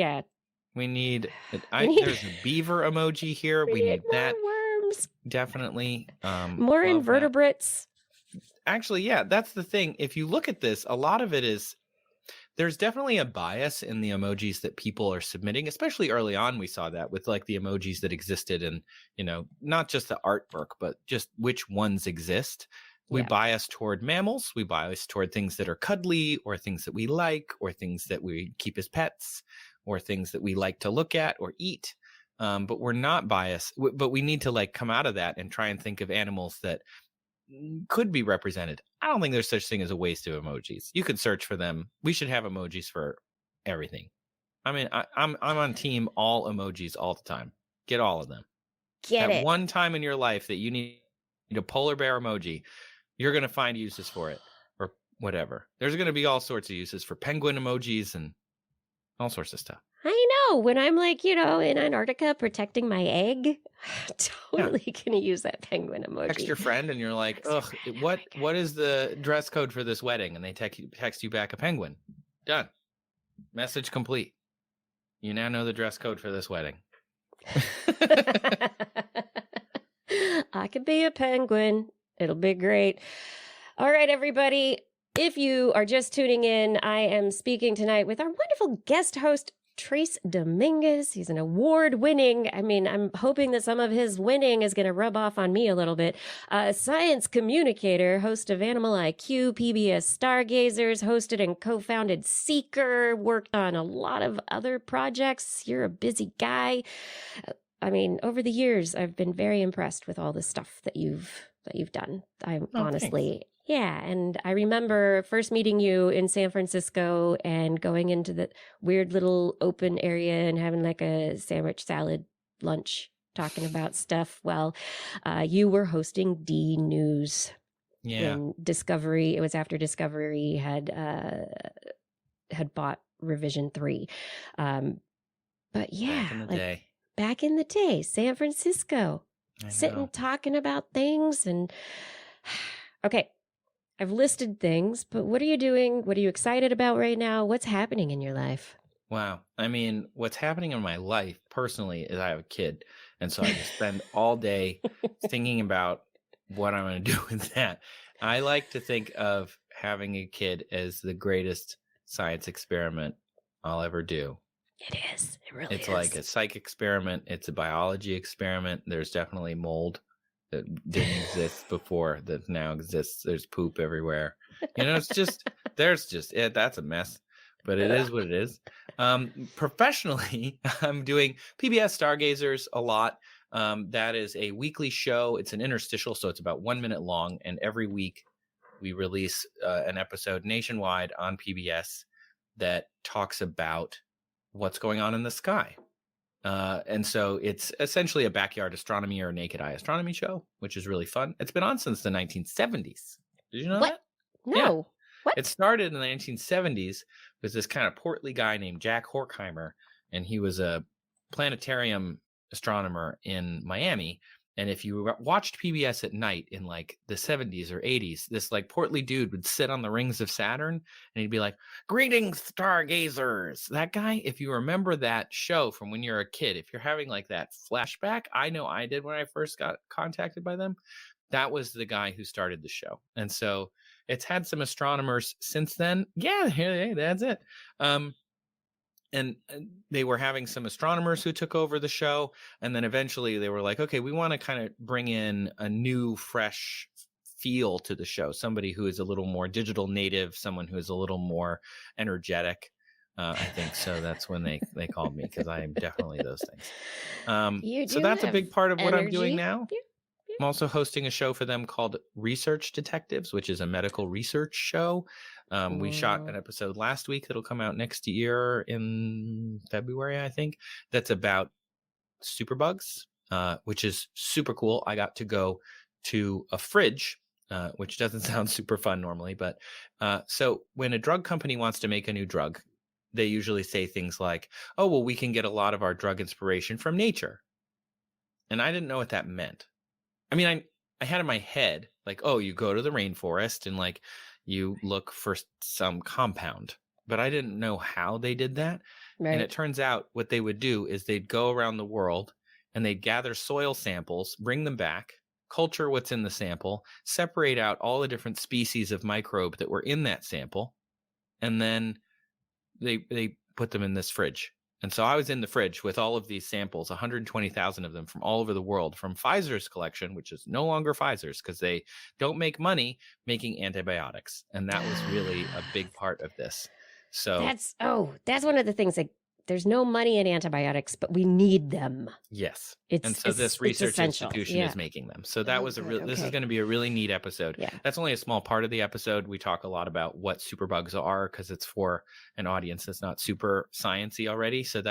We need. There's a beaver emoji here. We need that. Worms. Definitely. More invertebrates. Actually, that's the thing. If you look at this, a lot of it is. There's definitely a bias in the emojis that people are submitting, especially early on. We saw that with like the emojis that existed, and, you know, not just the artwork, but just which ones exist. We bias toward mammals. We bias toward things that are cuddly, or things that we like, or things that we keep as pets, or things that we like to look at or eat. But we're not biased. But we need to like come out of that and try and think of animals that could be represented. I don't think there's such thing as a waste of emojis. You could search for them. We should have emojis for everything. I mean, I'm on team all emojis all the time. Get all of them. At one time in your life that you need a polar bear emoji, you're going to find uses for it, or whatever. There's going to be all sorts of uses for penguin emojis and all sorts of stuff. I know. When I'm like, you know, in Antarctica protecting my egg, totally going to use that penguin emoji. Text your friend and you're like, ugh, what is the dress code for this wedding? And they text you back a penguin. Done. Message complete. You now know the dress code for this wedding. I could be a penguin. It'll be great. All right, everybody. If you are just tuning in, I am speaking tonight with our wonderful guest host, TWIS Dominguez. He's an award-winning, I mean, I'm hoping that some of his winning is going to rub off on me a little bit, science communicator, host of Animal IQ, PBS Stargazers, hosted and co-founded Seeker, worked on a lot of other projects. You're a busy guy. I mean, over the years, I've been very impressed with all the stuff that you've done. Honestly... Thanks. Yeah, and I remember first meeting you in San Francisco and going into the weird little open area and having like a sandwich salad lunch talking about stuff. Well, you were hosting D News in Discovery. It was after Discovery had bought Revision 3. But yeah, back in the day, San Francisco, sitting talking about things and okay. I've listed things, but what are you doing? What are you excited about right now? What's happening in your life? Wow. I mean, what's happening in my life personally is I have a kid. And so I just spend all day thinking about what I'm going to do with that. I like to think of having a kid as the greatest science experiment I'll ever do. It is. It really It's is. like a psych experiment. It's a biology experiment. There's definitely mold that didn't exist before that now exists. There's poop everywhere. It's just, that's a mess, but it is what it is. Professionally, I'm doing PBS Stargazers a lot. That is a weekly show. It's an interstitial, so it's about 1 minute long. And every week we release an episode nationwide on PBS that talks about what's going on in the sky. And so it's essentially a backyard astronomy or naked eye astronomy show, which is really fun. It's been on since the 1970s. Did you know What? that? No. Yeah. What? It started in the 1970s with this kind of portly guy named Jack Horkheimer, and he was a planetarium astronomer in Miami. And if you watched PBS at night in like the 70s or 80s, this like portly dude would sit on the rings of Saturn and he'd be like, "Greetings, stargazers." That guy, if you remember that show from when you're a kid, if you're having like that flashback, I know I did when I first got contacted by them. That was the guy who started the show. And so it's had some astronomers since then. Yeah, that's it. And they were having some astronomers who took over the show. And then eventually they were like, okay, we want to kind of bring in a new, fresh feel to the show. Somebody who is a little more digital native, someone who is a little more energetic. I think so. That's when they called me, because I am definitely those things. So that's a big part of what I'm doing now. Yeah. I'm also hosting a show for them called Research Detectives, which is a medical research show. We shot an episode last week that'll come out next year in February, I think. That's about superbugs, which is super cool. I got to go to a fridge, which doesn't sound super fun normally. But so when a drug company wants to make a new drug, they usually say things like, "Oh, well, we can get a lot of our drug inspiration from nature." And I didn't know what that meant. I mean, I had in my head, like, oh, you go to the rainforest and like you look for some compound, but I didn't know how they did that. Right. And it turns out what they would do is they'd go around the world and they'd gather soil samples, bring them back, culture what's in the sample, separate out all the different species of microbe that were in that sample, and then they put them in this fridge. And so I was in the fridge with all of these samples, 120,000 of them from all over the world, from Pfizer's collection, which is no longer Pfizer's because they don't make money making antibiotics. And that was really a big part of this. So that's one of the things, like, there's no money in antibiotics, but we need them. Yes. And so this research institution is making them. So that was this is going to be a really neat episode. Yeah. That's only a small part of the episode. We talk a lot about what superbugs are because it's for an audience that's not super sciencey already. So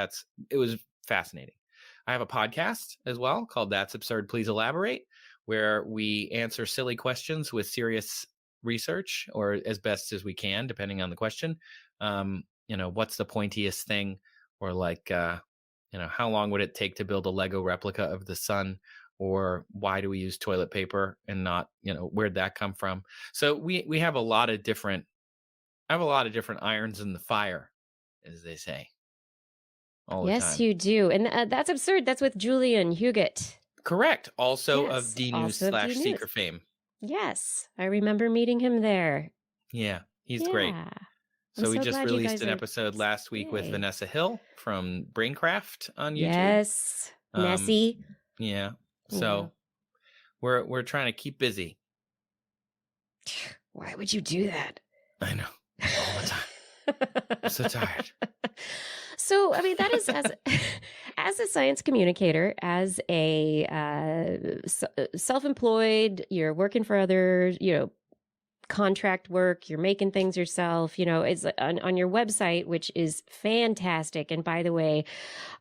it was fascinating. I have a podcast as well called That's Absurd, Please Elaborate, where we answer silly questions with serious research, or as best as we can, depending on the question. What's the pointiest thing? Or like, how long would it take to build a Lego replica of the sun? Or why do we use toilet paper and not, where'd that come from? So we have a lot of different irons in the fire, as they say. All the time. Yes, you do. And That's Absurd. That's with Julian Huguet. Correct. Also of D-News / Seeker fame. Yes. I remember meeting him there. Yeah, he's great. So we just released an episode last week with Vanessa Hill from Braincraft on YouTube. Yes, Nessie. Yeah. So we're trying to keep busy. Why would you do that? I know, all the time. I'm so tired. So, I mean, that is as a science communicator, as a self-employed, you're working for others, contract work, you're making things yourself, it's on your website, which is fantastic. And by the way,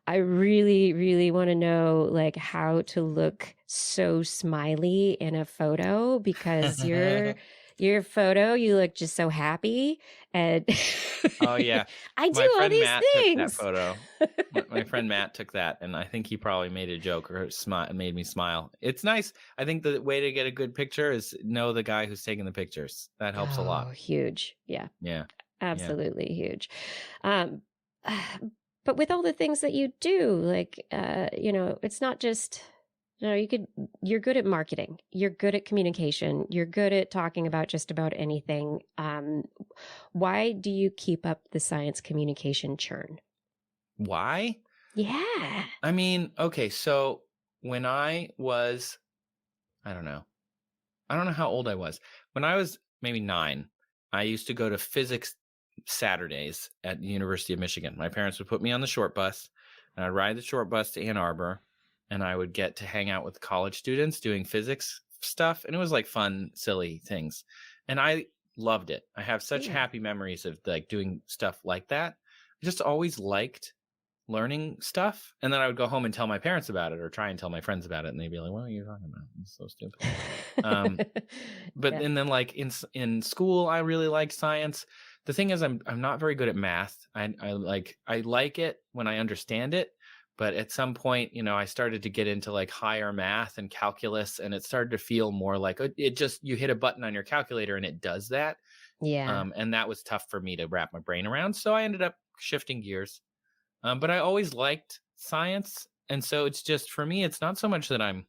I really, really want to know like how to look so smiley in a photo, because Your photo, you look just so happy. And Oh yeah, I my do all friend these Matt took that things. photo. My friend Matt took that, and I think he probably made a joke or made me smile. It's nice. I think the way to get a good picture is know the guy who's taking the pictures. That helps a Oh, lot. huge. Yeah, Yeah. absolutely huge. Um, but with all the things that you do, like, it's not just, you're good at marketing, you're good at communication, you're good at talking about just about anything. Why do you keep up the science communication churn? Why? Yeah. I mean, okay, so when I was, I don't know how old I was. When I was maybe 9, I used to go to physics Saturdays at the University of Michigan. My parents would put me on the short bus, and I'd ride the short bus to Ann Arbor, and I would get to hang out with college students doing physics stuff. And it was like fun, silly things. And I loved it. I have such Yeah. happy memories of like doing stuff like that. I just always liked learning stuff. And then I would go home and tell my parents about it or try and tell my friends about it. And they'd be like, what are you talking about? It's so stupid. But Yeah. and then like in school, I really liked science. The thing is, I'm not very good at math. I like it when I understand it, but at some point, I started to get into like higher math and calculus, and it started to feel more like it just you hit a button on your calculator and it does that. Yeah. And that was tough for me to wrap my brain around. So I ended up shifting gears. But I always liked science, and so it's just for me, it's not so much that I'm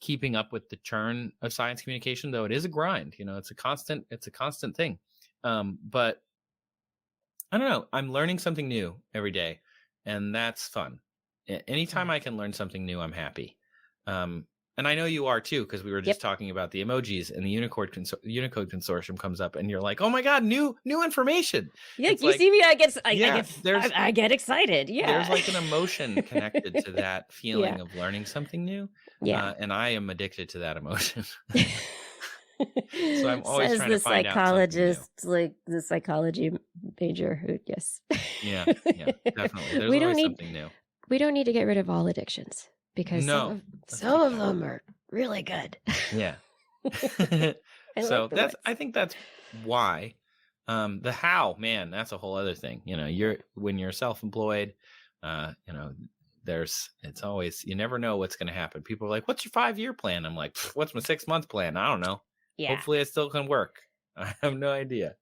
keeping up with the churn of science communication, though it is a grind. It's a constant thing. But I don't know. I'm learning something new every day, and that's fun. Anytime I can learn something new, I'm happy. And I know you are too, because we were just talking about the emojis, and the Unicode Consortium comes up, and you're like, "Oh my god, new information!" Yeah, It's you like, see me, I get excited. Yeah. there's like an emotion connected to that feeling Yeah. of learning something new. Yeah. And I am addicted to that emotion. So I'm always Says trying the to find out something new. psychologist, like the psychology major who, yes. Yeah, definitely. There's We don't always need something new. we don't need to get rid of all addictions because No, some of them are really good. yeah. I So like the ones. I think that's why. The how, man, that's a whole other thing. When you're self-employed, it's always, you never know what's going to happen. People are like, what's your 5-year plan? I'm like, what's my 6-month plan? I don't know. Yeah. Hopefully it still can work. I have no idea.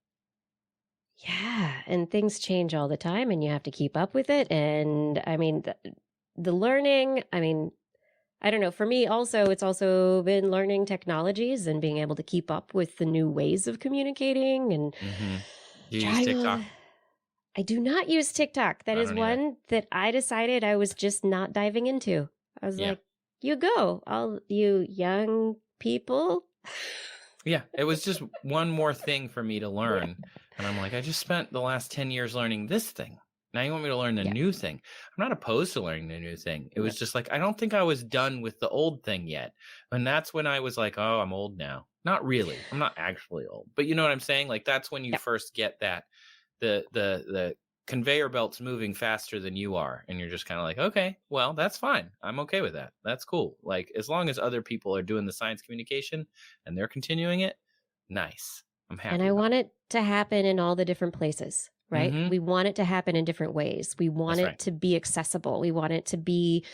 Yeah, and things change all the time and you have to keep up with it. And I mean, the learning, I mean, I don't know. For me, also, it's also been learning technologies and being able to keep up with the new ways of communicating. And Do you use TikTok? I do not use TikTok. That I is don't either. one that I decided I was just not diving into. I was like, you go, all you young people. Yeah, it was just one more thing for me to learn. And I'm like, I just spent the last 10 years learning this thing. Now you want me to learn the new thing. I'm not opposed to learning the new thing. It was just like, I don't think I was done with the old thing yet. And that's when I was like, oh, I'm old now. Not really. I'm not actually old. But you know what I'm saying? Like, that's when you first get that the conveyor belt's moving faster than you are. And you're just kind of like, okay, well, that's fine. I'm okay with that. That's cool. Like, as long as other people are doing the science communication and they're continuing it, nice. I'm happy. And I want it to happen in all the different places, right? Mm-hmm. We want it to happen in different ways. We want it to be accessible. We want it to be,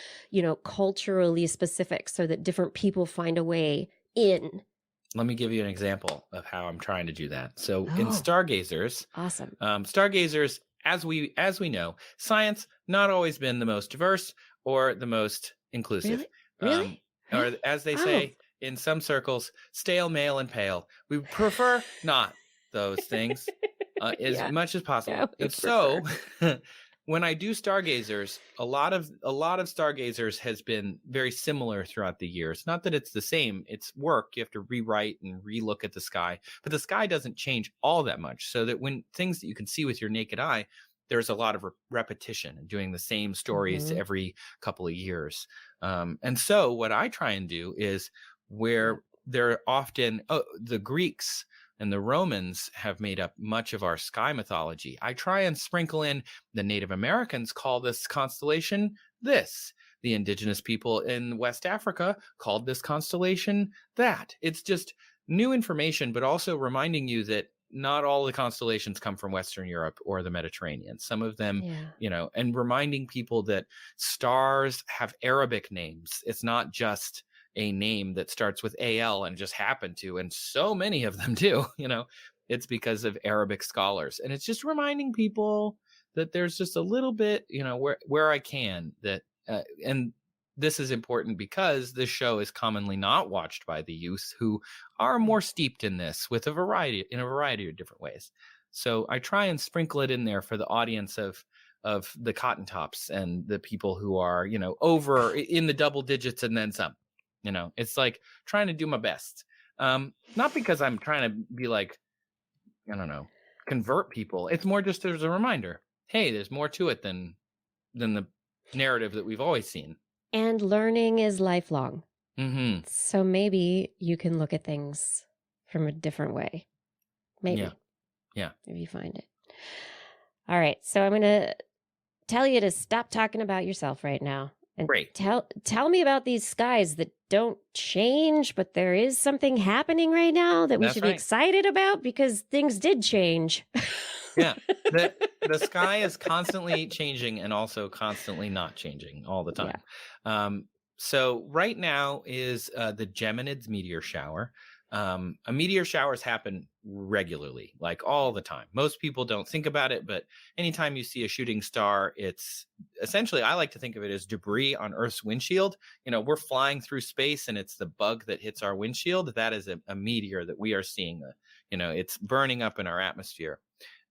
culturally specific so that different people find a way in. Let me give you an example of how I'm trying to do that. So in Stargazers, awesome. Stargazers, as we know, science not always been the most diverse or the most inclusive. Really? Or as they say in some circles, stale, male, and pale. We prefer not those things as much as possible. Yeah, and so when I do Stargazers, a lot of Stargazers has been very similar throughout the years. Not that it's the same. It's work. You have to rewrite and relook at the sky. But the sky doesn't change all that much. So that when things that you can see with your naked eye, there's a lot of repetition and doing the same stories every couple of years. And so what I try and do is where they're often, the Greeks and the Romans have made up much of our sky mythology. I try and sprinkle in the Native Americans call this constellation this. The indigenous people in West Africa called this constellation that. It's just new information, but also reminding you that not all the constellations come from Western Europe or the Mediterranean. Some of them, Yeah. And reminding people that stars have Arabic names. It's not just a name that starts with AL and just happened to, and so many of them do, it's because of Arabic scholars. And it's just reminding people that there's just a little bit, where I can that, and this is important because this show is commonly not watched by the youth who are more steeped in this in a variety of different ways. So I try and sprinkle it in there for the audience of the cotton tops and the people who are, over in the double digits and then some. It's like trying to do my best. Not because I'm trying to be like, I don't know, convert people. It's more just as a reminder. Hey, there's more to it than the narrative that we've always seen. And learning is lifelong. Mm-hmm. So maybe you can look at things from a different way. Maybe. Yeah. If you find it. All right. So I'm going to tell you to stop talking about yourself right now. And Great. Tell me about these skies that don't change, but there is something happening right now that we should be excited about because things did change. Yeah. The sky is constantly changing and also constantly not changing all the time. Yeah. So right now is the Geminids meteor shower. A meteor showers happen regularly, like all the time. Most people don't think about it, but anytime you see a shooting star, it's essentially, I like to think of it as debris on Earth's windshield. We're flying through space and it's the bug that hits our windshield. That is a meteor that we are seeing. It's burning up in our atmosphere.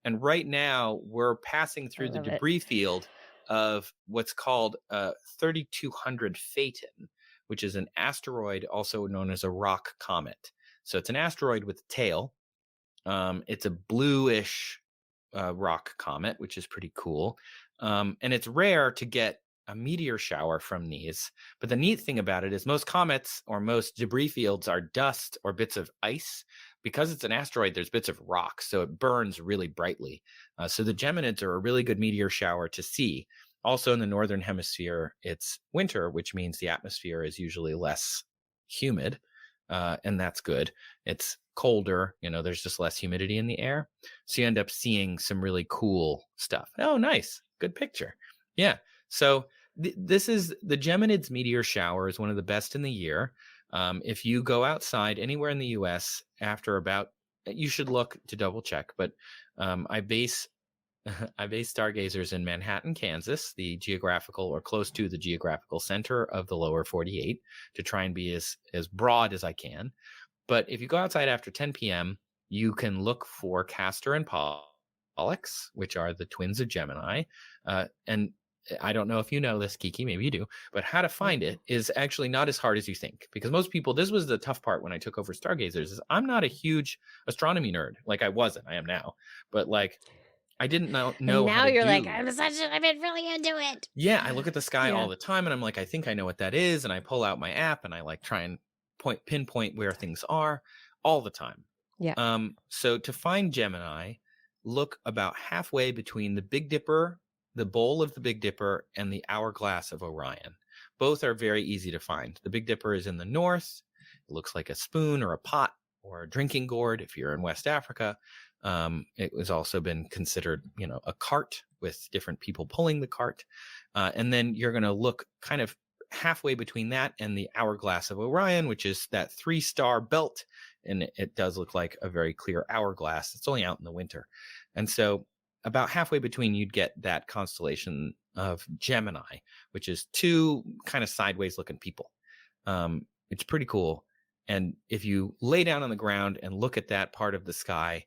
And right now we're passing through the debris field of what's called 3200 Phaeton, which is an asteroid also known as a rock comet. So it's an asteroid with a tail. It's a bluish rock comet, which is pretty cool. And it's rare to get a meteor shower from these. But the neat thing about it is most comets or most debris fields are dust or bits of ice. Because it's an asteroid, there's bits of rock, so it burns really brightly. So the Geminids are a really good meteor shower to see. Also in the northern hemisphere, it's winter, which means the atmosphere is usually less humid. And that's good. It's colder, there's just less humidity in the air. So you end up seeing some really cool stuff. Oh, nice. Good picture. Yeah. So this is the Geminids meteor shower is one of the best in the year. If you go outside anywhere in the US after you should look to double check, but I base stargazers in Manhattan, Kansas, the geographical or close to the geographical center of the lower 48 to try and be as broad as I can. But if you go outside after 10 p.m., you can look for Castor and Pollux, which are the twins of Gemini. And I don't know if you know this, Kiki, maybe you do, but how to find it is actually not as hard as you think. Because most people, this was the tough part when I took over Stargazers, is I'm not a huge astronomy nerd. Like I am now. But like, I didn't know. And now you're like, I've been really into it. Yeah, I look at the sky all the time, and I'm like, I think I know what that is, and I pull out my app, and I like try and pinpoint where things are all the time. Yeah. So to find Gemini, look about halfway between the Big Dipper, the bowl of the Big Dipper, and the hourglass of Orion. Both are very easy to find. The Big Dipper is in the north. It looks like a spoon or a pot or a drinking gourd if you're in West Africa. It has also been considered, a cart with different people pulling the cart. And then you're going to look kind of halfway between that and the hourglass of Orion, which is that 3-star belt. And it does look like a very clear hourglass. It's only out in the winter. And so about halfway between, you'd get that constellation of Gemini, which is 2 kind of sideways looking people. It's pretty cool. And if you lay down on the ground and look at that part of the sky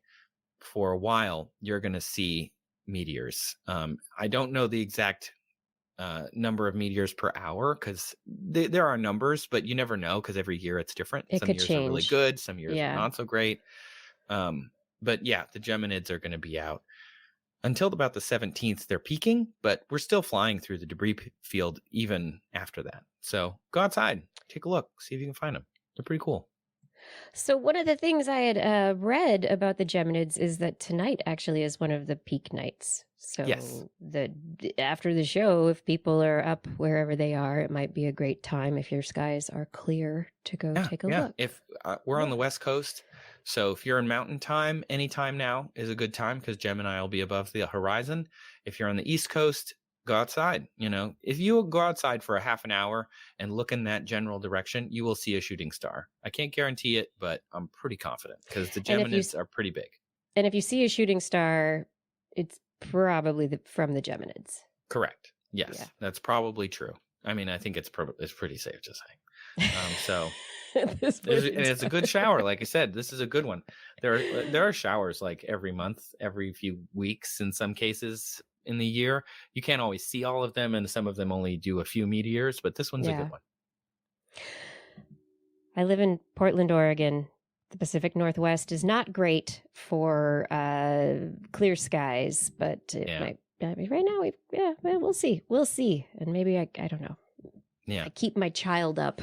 for a while, you're going to see meteors. I don't know the exact number of meteors per hour because there are numbers, but you never know because every year it's different. Some years are really good, some years are not so great. But yeah, the Geminids are going to be out until about the 17th. They're peaking, but we're still flying through the debris field even after that. So go outside, take a look, see if you can find them. They're pretty cool. So one of the things I had read about the Geminids is that tonight actually is one of the peak nights. So Yes. after the show, if people are up wherever they are, it might be a great time if your skies are clear to go take a look. If we're on the West Coast, so if you're in Mountain Time, anytime now is a good time because Gemini will be above the horizon. If you're on the East Coast, go outside. If you go outside for a half an hour and look in that general direction, you will see a shooting star. I can't guarantee it, but I'm pretty confident because the Geminids are pretty big. And if you see a shooting star, it's probably from the Geminids. Correct. Yes, that's probably true. I mean, I think it's pretty safe to say. So it's a good shower. Like I said, this is a good one. There are showers like every month, every few weeks in some cases in the year. You can't always see all of them, and some of them only do a few meteors, but this one's a good one. I live in Portland, Oregon. The Pacific Northwest is not great for clear skies, but it might. I mean, right now, we'll see. We'll see, and maybe I don't know. Yeah, I keep my child up,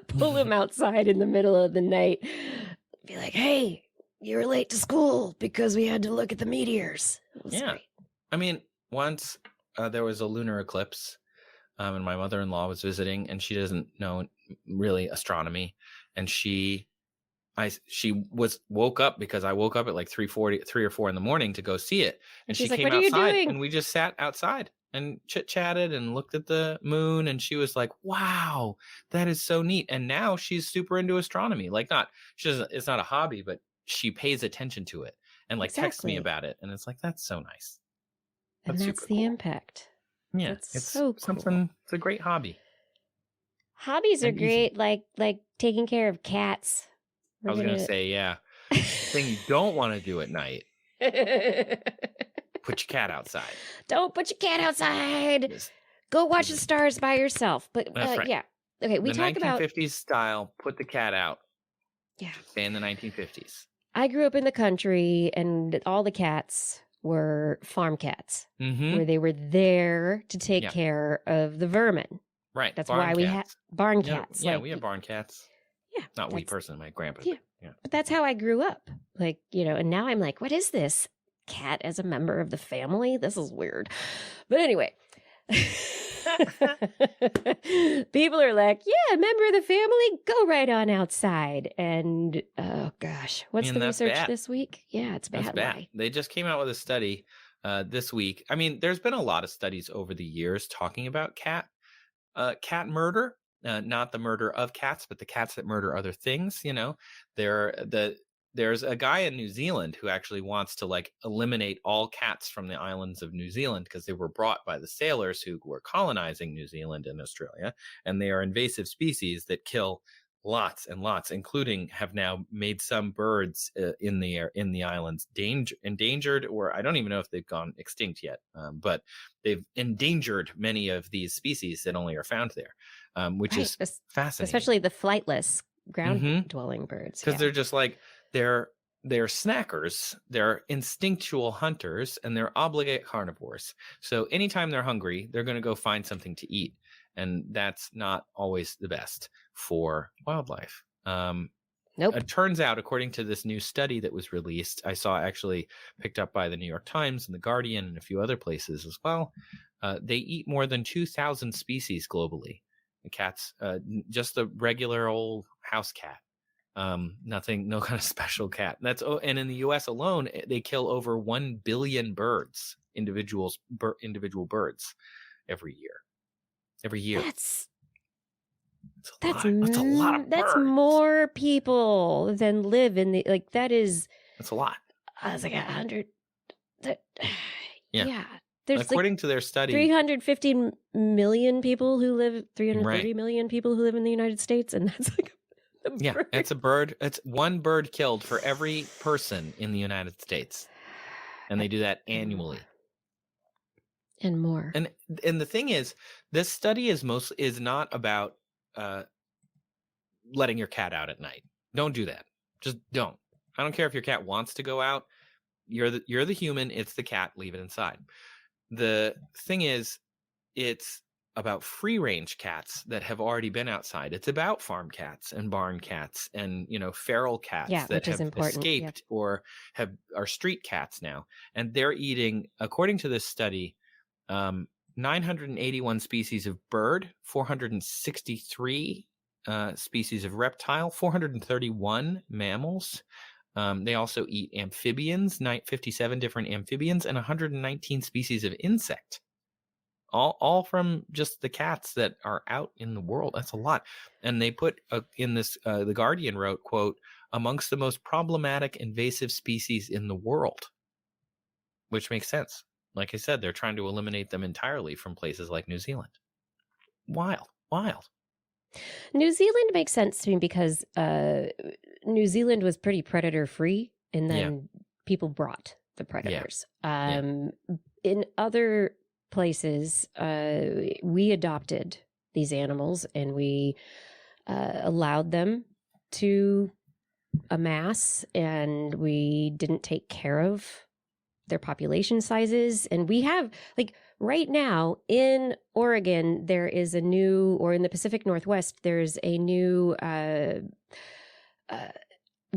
pull him outside in the middle of the night, be like, "Hey, you were late to school because we had to look at the meteors." It was great. I mean, once there was a lunar eclipse, and my mother-in-law was visiting, and she doesn't know really astronomy, and she woke up because I woke up at like 3 or 4 in the morning to go see it, and she like, came "What are you outside, doing?" and we just sat outside and chit-chatted and looked at the moon, and she was like, "Wow, that is so neat." And now she's super into astronomy. Like, it's not a hobby, but she pays attention to it and like texts me about it, and it's like, that's so nice. And that's the impact. Yeah, that's it's so cool. something. It's a great hobby. Hobbies are great, like taking care of cats. I was gonna say, thing you don't want to do at night. Put your cat outside. Don't put your cat outside. Go watch the stars by yourself. But that's right. Okay, we talk about 1950s style. Put the cat out. Yeah. Stay in the 1950s. I grew up in the country, and all the cats were farm cats, where they were there to take care of the vermin. Right. That's why we had barn cats. Yeah, we have barn cats. Yeah. Not we personally, my grandpa. Yeah. But that's how I grew up. Like, and now I'm like, what is this? Cat as a member of the family? This is weird. But anyway. People are like, yeah, member of the family, go right on outside. And oh gosh, what's the research this week? Yeah, it's bad. That's bad. They just came out with a study this week. I mean, there's been a lot of studies over the years talking about cat murder. Not the murder of cats, but the cats that murder other things. There's a guy in New Zealand who actually wants to like eliminate all cats from the islands of New Zealand because they were brought by the sailors who were colonizing New Zealand and Australia, and they are invasive species that kill lots and lots, including have now made some birds in the islands endangered, or I don't even know if they've gone extinct yet, but they've endangered many of these species that only are found there, which is fascinating, especially the flightless ground dwelling birds, because they're just like they're snackers, they're instinctual hunters, and they're obligate carnivores. So anytime they're hungry, they're going to go find something to eat. And that's not always the best for wildlife. Nope. It turns out, according to this new study that was released, I saw actually picked up by the New York Times and the Guardian and a few other places as well, they eat more than 2,000 species globally. The cats, just the regular old house cat. Nothing, no kind of special cat. And in the U.S. alone, they kill over 1 billion birds, individual birds, every year. That's a lot of birds. That's more people than live in that's a lot. I was like 100. Yeah. There's according to their study, 350 million people who live, 330 million people who live in the United States, and that's like it's a bird. It's one bird killed for every person in the United States, and they do that annually. And more. And the thing is, this study is not about letting your cat out at night. Don't do that. Just don't. I don't care if your cat wants to go out. You're the human. It's the cat. Leave it inside. The thing is, it's about free range cats that have already been outside. It's about farm cats and barn cats and, feral cats that which is have important. escaped or are street cats now. And they're eating, according to this study, 981 species of bird, 463 species of reptile, 431 mammals. They also eat amphibians, 57 different amphibians, and 119 species of insect. All from just the cats that are out in the world. That's a lot. And they put in this, The Guardian wrote, quote, amongst the most problematic invasive species in the world, which makes sense. Like I said, they're trying to eliminate them entirely from places like New Zealand. Wild. New Zealand makes sense to me because New Zealand was pretty predator free, and then people brought the predators. In other places, we adopted these animals and we allowed them to amass, and we didn't take care of their population sizes. And we have, like, right now in Oregon, there is a new, or in the Pacific Northwest, there's a new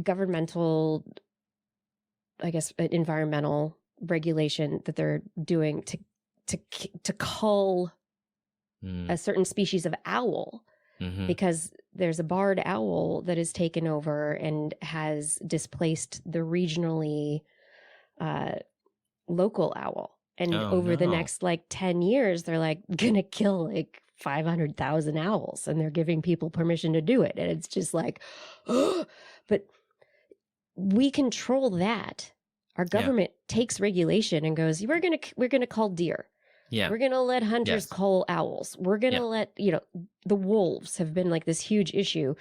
governmental, I guess, environmental regulation that they're doing to cull a certain species of owl, because there's a barred owl that has taken over and has displaced the regionally local owl. And over the next 10 years, they're gonna kill 500,000 owls, and they're giving people permission to do it. And it's just but we control that. Our government takes regulation and goes, we're gonna cull deer. We're gonna let hunters cull owls. We're gonna let, the wolves have been this huge issue.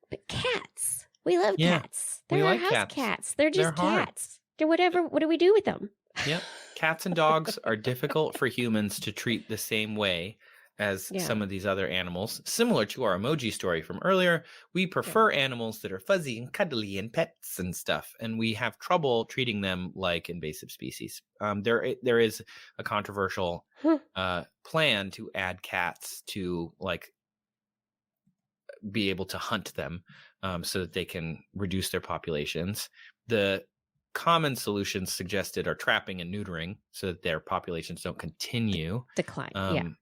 But cats, we love cats. They're our house cats. They're just cats. They're whatever. What do we do with them? Yep. Cats and dogs are difficult for humans to treat the same way as some of these other animals. Similar to our emoji story from earlier, we prefer animals that are fuzzy and cuddly and pets and stuff, and we have trouble treating them like invasive species. There is a controversial plan to add cats to be able to hunt them so that they can reduce their populations. The common solutions suggested are trapping and neutering so that their populations don't continue decline.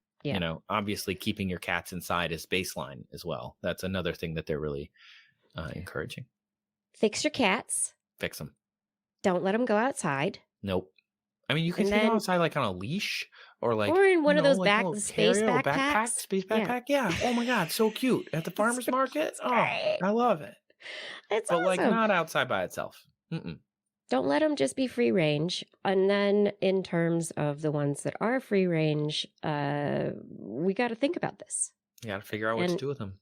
Obviously keeping your cats inside is baseline as well. That's another thing that they're really encouraging. Fix your cats. Fix them. Don't let them go outside. Nope. I mean, you can take them outside on a leash or in one of those space backpacks. Space backpack. Yeah. Oh my God, so cute at the farmer's market. Oh, I love it. It's awesome. Not outside by itself. Don't let them just be free range. And then in terms of the ones that are free range, we got to think about this. You got to figure out what to do with them.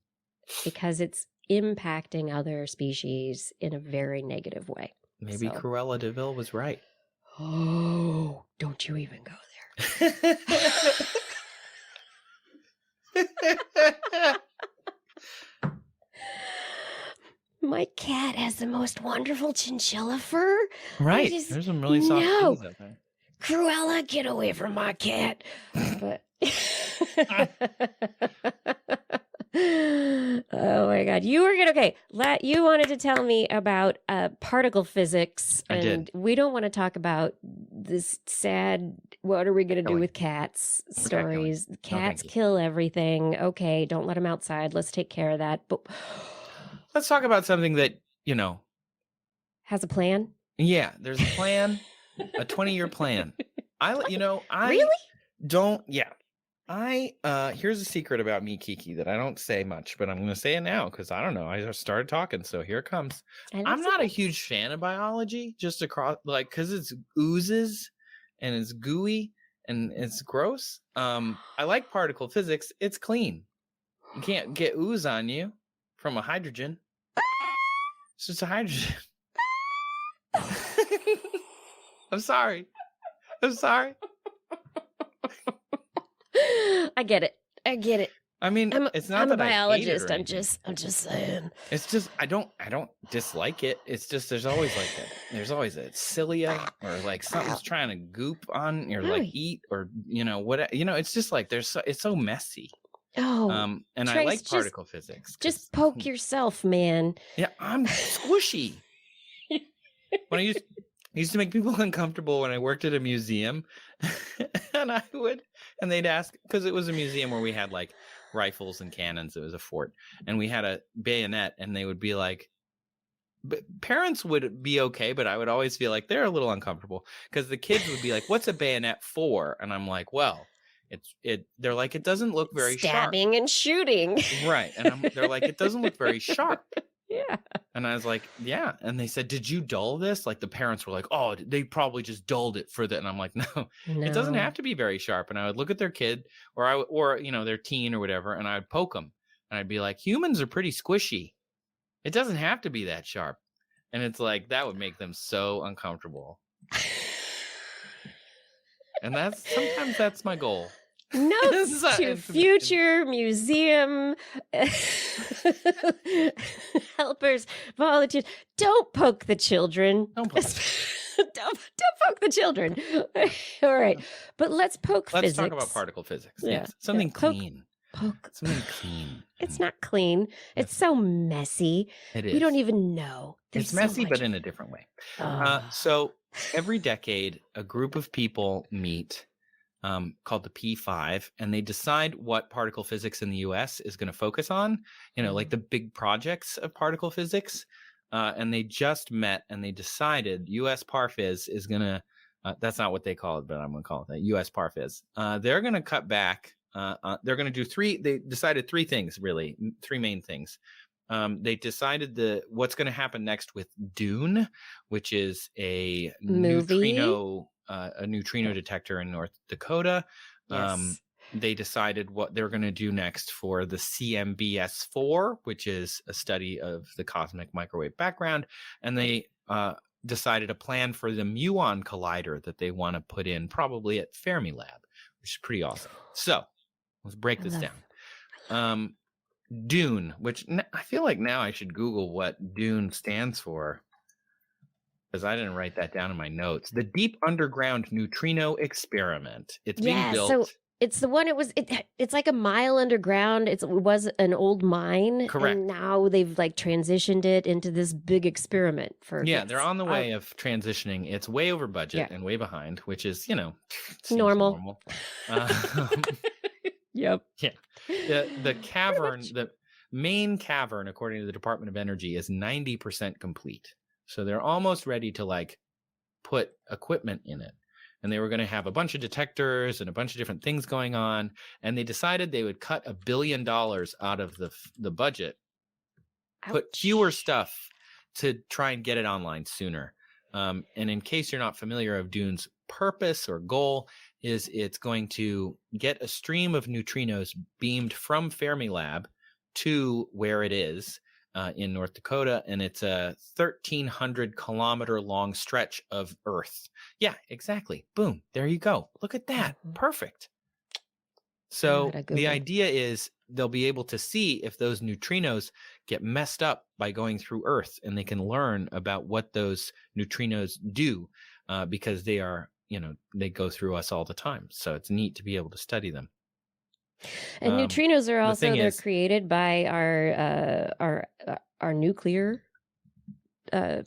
Because it's impacting other species in a very negative way. Maybe Cruella de Vil was right. Oh, don't you even go there. My cat has the most wonderful chinchilla fur. Right. There's some really soft things out there. Cruella, get away from my cat. But oh my God. You were good. Okay. You wanted to tell me about particle physics. And I did. We don't want to talk about this sad, what are we going to do with cats stories. Cats kill everything. Okay. Don't let them outside. Let's take care of that. But let's talk about something that, has a plan. Yeah, there's a plan, a 20-year plan. Really? Here's a secret about me, Kiki, that I don't say much, but I'm going to say it now because I don't know. I just started talking, so here it comes. I'm not a huge fan of biology, just across, because it's oozes and it's gooey and it's gross. I like particle physics. It's clean. You can't get ooze on you from a hydrogen. It's just a hydrogen. I'm sorry. I get it. I mean, it's not I'm a that I hate it or biologist. I'm anything. just saying. It's just I don't dislike it. It's just there's always a cilia or like something's trying to goop on or like eat or what it's just like it's so messy. Oh, And I Trace, like particle physics. just poke yourself, man. Yeah, I'm squishy. When I used to make people uncomfortable when I worked at a museum, and they'd ask, because it was a museum where we had like rifles and cannons. It was a fort, and we had a bayonet, and they would be like, parents would be okay, but I would always feel like they're a little uncomfortable because the kids would be like, "What's a bayonet for?" And I'm like, "Well, they're like, it doesn't look very stabbing sharp. And shooting." Right. And they're like, it doesn't look very sharp. Yeah. And I was like, yeah. And they said, did you dull this? Like the parents were like, oh, they probably just dulled it for that. And I'm like, no, it doesn't have to be very sharp. And I would look at their kid or their teen or whatever, and I would poke them and I'd be like, humans are pretty squishy. It doesn't have to be that sharp. And it's like, that would make them so uncomfortable. And sometimes that's my goal. Notes to future museum helpers, volunteers. Don't poke the children. Don't poke. Don't poke the children. All right. But let's poke physics. Let's talk about particle physics. Yeah. Yes. Something clean. Poke. Something clean. It's not clean. It's so messy. It is. We don't even know. It's messy, but in a different way. So every decade, a group of people meet called the P5, and they decide what particle physics in the US is going to focus on, like the big projects of particle physics. And they just met and they decided US Parphys is going to, that's not what they call it, but I'm going to call it that, US Parphys. They're going to cut back. They're going to do they decided three things, really, three main things. They decided what's going to happen next with Dune, which is a neutrino detector in North Dakota. Yes. They decided what they're going to do next for the CMBS-4, which is a study of the cosmic microwave background. And they decided a plan for the muon collider that they want to put in probably at Fermilab, which is pretty awesome. So let's break this down. Dune, which I feel like now I should Google what Dune stands for, because I didn't write that down in my notes. The Deep Underground Neutrino Experiment. It's being built. So it's the one. It's like a mile underground. It was an old mine. Correct. And now they've like transitioned it into this big experiment for. Yeah, they're on the way of transitioning. It's way over budget and way behind, which is normal. Yep. Yeah. The cavern, the main cavern, according to the Department of Energy, is 90% complete. So they're almost ready to like put equipment in it. And they were going to have a bunch of detectors and a bunch of different things going on. And they decided they would cut $1 billion out of the budget, put fewer stuff to try and get it online sooner. And in case you're not familiar of Dune's purpose or goal, is it's going to get a stream of neutrinos beamed from Fermilab to where it is in North Dakota, and it's a 1,300 kilometer long stretch of Earth. Yeah, exactly. Boom. There you go. Look at that. Perfect. So the idea is they'll be able to see if those neutrinos get messed up by going through Earth, and they can learn about what those neutrinos do because they are, they go through us all the time. So it's neat to be able to study them. And neutrinos are also they're created by our nuclear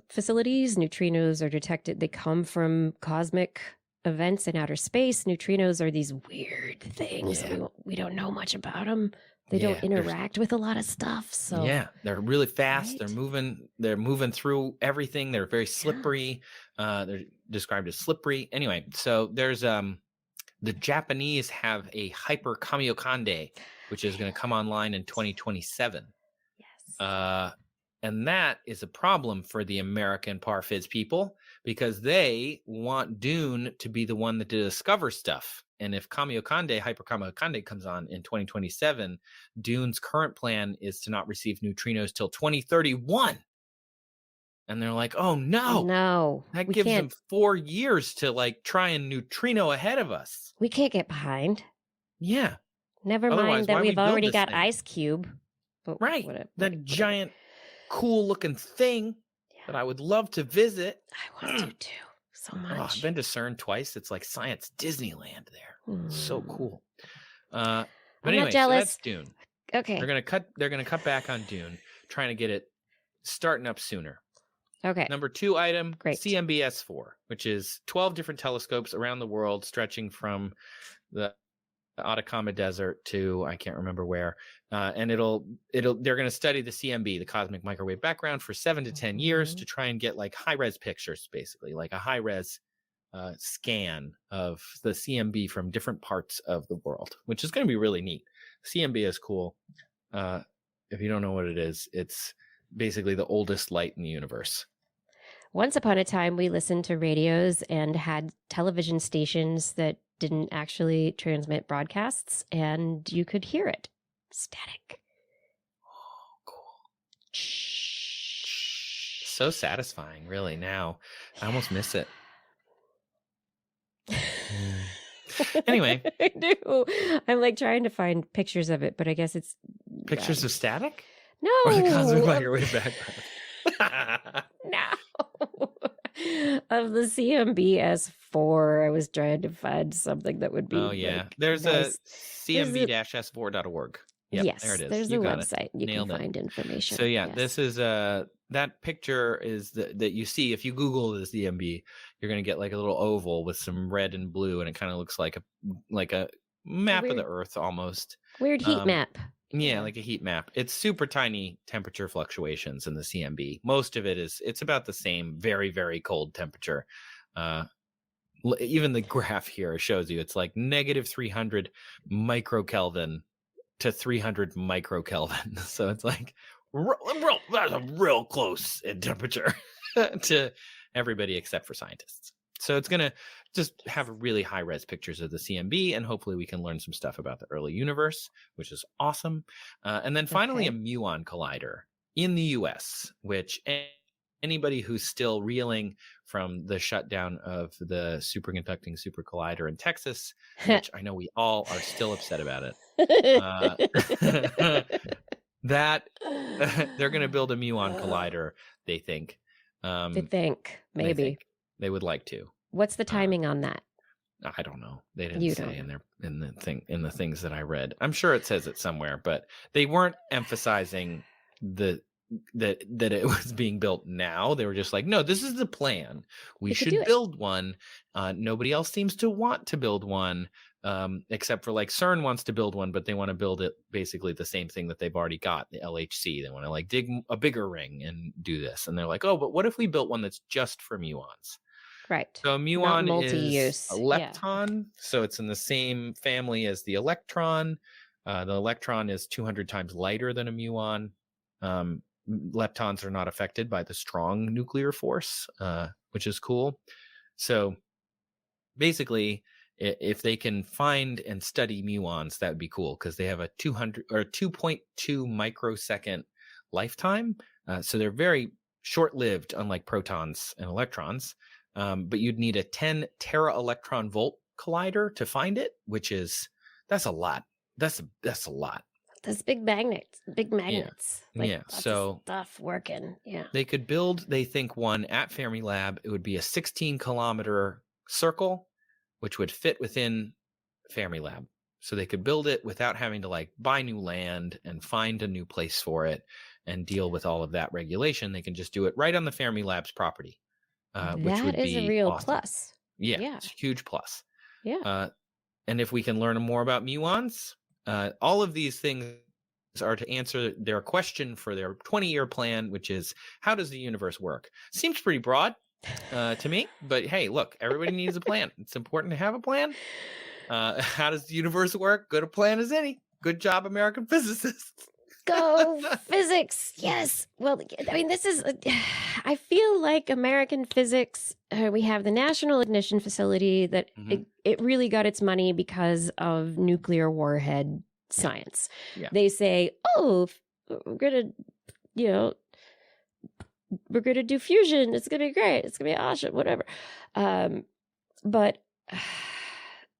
facilities. Neutrinos are detected. They come from cosmic events in outer space. Neutrinos are these weird things. Yeah. We don't know much about them. They don't interact with a lot of stuff. So yeah, they're really fast. Right? They're moving through everything. They're very slippery. They're described as slippery. Anyway, so there's the Japanese have a hyper Kamiokande, which is going to come online in 2027. Yes. And that is a problem for the American Parphys people because they want Dune to be the one that discovers stuff. And if Kamiokande, hyper Kamiokande comes on in 2027, Dune's current plan is to not receive neutrinos till 2031. And they're like, oh, no. That gives them 4 years to like try and neutrino ahead of us. We can't get behind. Yeah. Never Otherwise, mind that why we we've build already this got thing? Ice Cube. But Right. That giant, cool-looking thing that I would love to visit. I want to too, so much. Oh, I've been to CERN twice. It's like science Disneyland there. So cool. But I'm anyway, not jealous. so that's Dune. Okay. They're gonna cut back on Dune, trying to get it starting up sooner. Okay. Number 2 item, Great. CMBS-4, which is 12 different telescopes around the world, stretching from the Atacama Desert to I can't remember where, and they're going to study the CMB, the cosmic microwave background, for 7 to 10 years to try and get like high res pictures, basically like a high res scan of the CMB from different parts of the world, which is going to be really neat. CMB is cool. If you don't know what it is, it's basically the oldest light in the universe. Once upon a time, we listened to radios and had television stations that didn't actually transmit broadcasts, and you could hear it. Static. Oh, cool. So satisfying, really, now. I almost miss it. Anyway. I do. I'm like trying to find pictures of it, but I guess it's... Pictures of static? No! Or the cosmic microwave background? No. Of the CMBS4, I was trying to find something that would be. Oh, yeah. like, There's nice. a cmb-s4.org. Yep, yes, there it is. there's You a got website. You Nailed can it. find information. So yeah, Yes. this is that picture is that you see if you Google the CMB, you're gonna get like a little oval with some red and blue, and it kind of looks like a map of the weird- Earth almost. Weird heat map. Yeah, like a heat map. It's super tiny temperature fluctuations in the CMB. Most of it's about the same, very, very cold temperature. Even the graph here shows you it's like negative 300 microkelvin to 300 microkelvin. So it's like that's real close in temperature to everybody except for scientists. So it's going to just have really high res pictures of the CMB, and hopefully we can learn some stuff about the early universe, which is awesome. And then finally, Okay. a muon collider in the US, which anybody who's still reeling from the shutdown of the superconducting super collider in Texas, which I know we all are still upset about it, that they're going to build a muon collider, they think. They think, maybe. They would like to. What's the timing on that? I don't know. They didn't You say don't in the things that I read. I'm sure it says it somewhere, but they weren't emphasizing that it was being built now. They were just like, no, this is the plan. We They could should do it. build one. Nobody else seems to want to build one, except for like CERN wants to build one, but they want to build it basically the same thing that they've already got, the LHC. They want to like dig a bigger ring and do this. And they're like, oh, but what if we built one that's just for muons? Right. So a muon multi-use. is a lepton, so it's in the same family as the electron. The electron is 200 times lighter than a muon. Leptons are not affected by the strong nuclear force, which is cool. So basically, if they can find and study muons, that would be cool because they have a 2.2 microsecond lifetime. So they're very short-lived, unlike protons and electrons. But you'd need a 10 tera electron volt collider to find it, that's a lot. That's a lot. Those big magnets. Yeah, Lots so of stuff working. Yeah. they could build, they think, one at Fermilab. It would be a 16-kilometer circle, which would fit within Fermilab. So they could build it without having to like buy new land and find a new place for it and deal with all of that regulation. They can just do it right on the Fermilab's property. Which would That is be a real awesome. plus. Yeah, Yeah. it's a huge plus. Yeah. And if we can learn more about muons, all of these things are to answer their question for their 20-year plan, which is, how does the universe work? Seems pretty broad to me, but hey, look, everybody needs a plan. It's important to have a plan. How does the universe work? Good a plan as any. Good job, American physicists. Go physics. Yes. Well, I mean, this is, I feel like American physics, we have the National Ignition Facility that it really got its money because of nuclear warhead science. Yeah. They say, oh, we're going to do fusion. It's going to be great. It's going to be awesome, whatever. But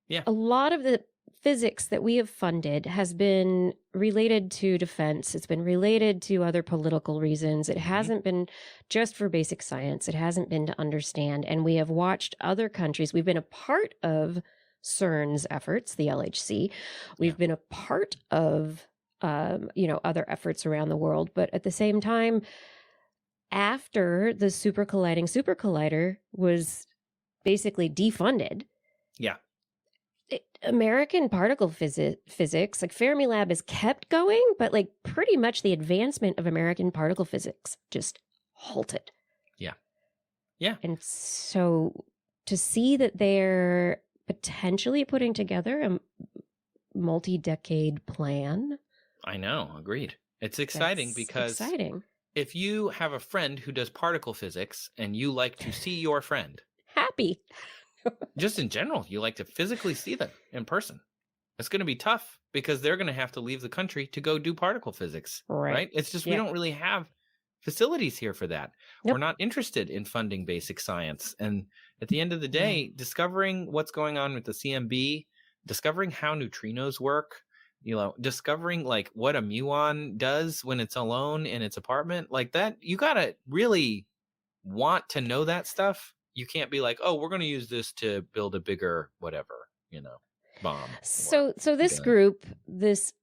yeah, a lot of the physics that we have funded has been related to defense. It's been related to other political reasons. It hasn't been just for basic science. It hasn't been to understand. And we have watched other countries. We've been a part of CERN's efforts, the LHC. We've been a part of, other efforts around the world. But at the same time, after the super collider was basically defunded. Yeah. American particle physics, like Fermilab is kept going, but like pretty much the advancement of American particle physics just halted. Yeah. Yeah. And so to see that they're potentially putting together a multi-decade plan. I know. Agreed. It's exciting because if you have a friend who does particle physics and you like to see your friend, happy. Just in general, you like to physically see them in person. It's going to be tough because they're going to have to leave the country to go do particle physics, right? It's just we don't really have facilities here for that. Nope. We're not interested in funding basic science. And at the end of the day, discovering what's going on with the CMB, discovering how neutrinos work, discovering like what a muon does when it's alone in its apartment, like that, you got to really want to know that stuff. You can't be like, oh, we're going to use this to build a bigger whatever, bomb. So this group, this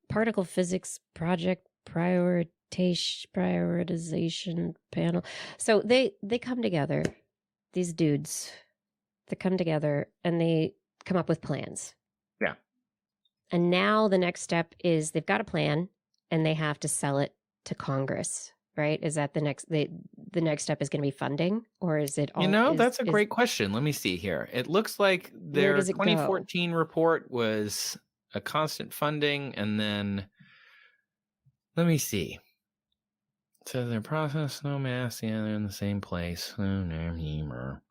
particle physics project prioritization panel. So they come together, these dudes, they come together and they come up with plans. Yeah. And now the next step is they've got a plan and they have to sell it to Congress. Right? Is that the next step is going to be funding, or is it all? That's a great question. Let me see here. It looks like their 2014 report was a constant funding, and then let me see. So their process, no mass, they're in the same place. The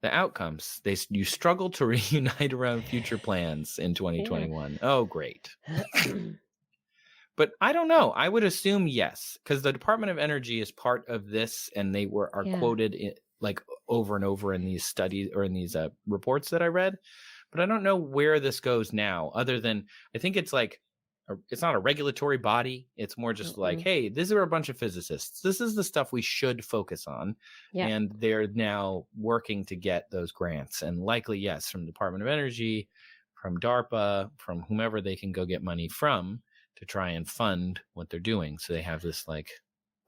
outcomes: you struggle to reunite around future plans in 2021. Yeah. Oh, great. But I don't know. I would assume yes, because the Department of Energy is part of this, and they are quoted like over and over in these studies or in these reports that I read. But I don't know where this goes now, other than I think it's like it's not a regulatory body. It's more just like, hey, these are a bunch of physicists. This is the stuff we should focus on, and they're now working to get those grants, and likely yes, from the Department of Energy, from DARPA, from whomever they can go get money from, to try and fund what they're doing. So they have this like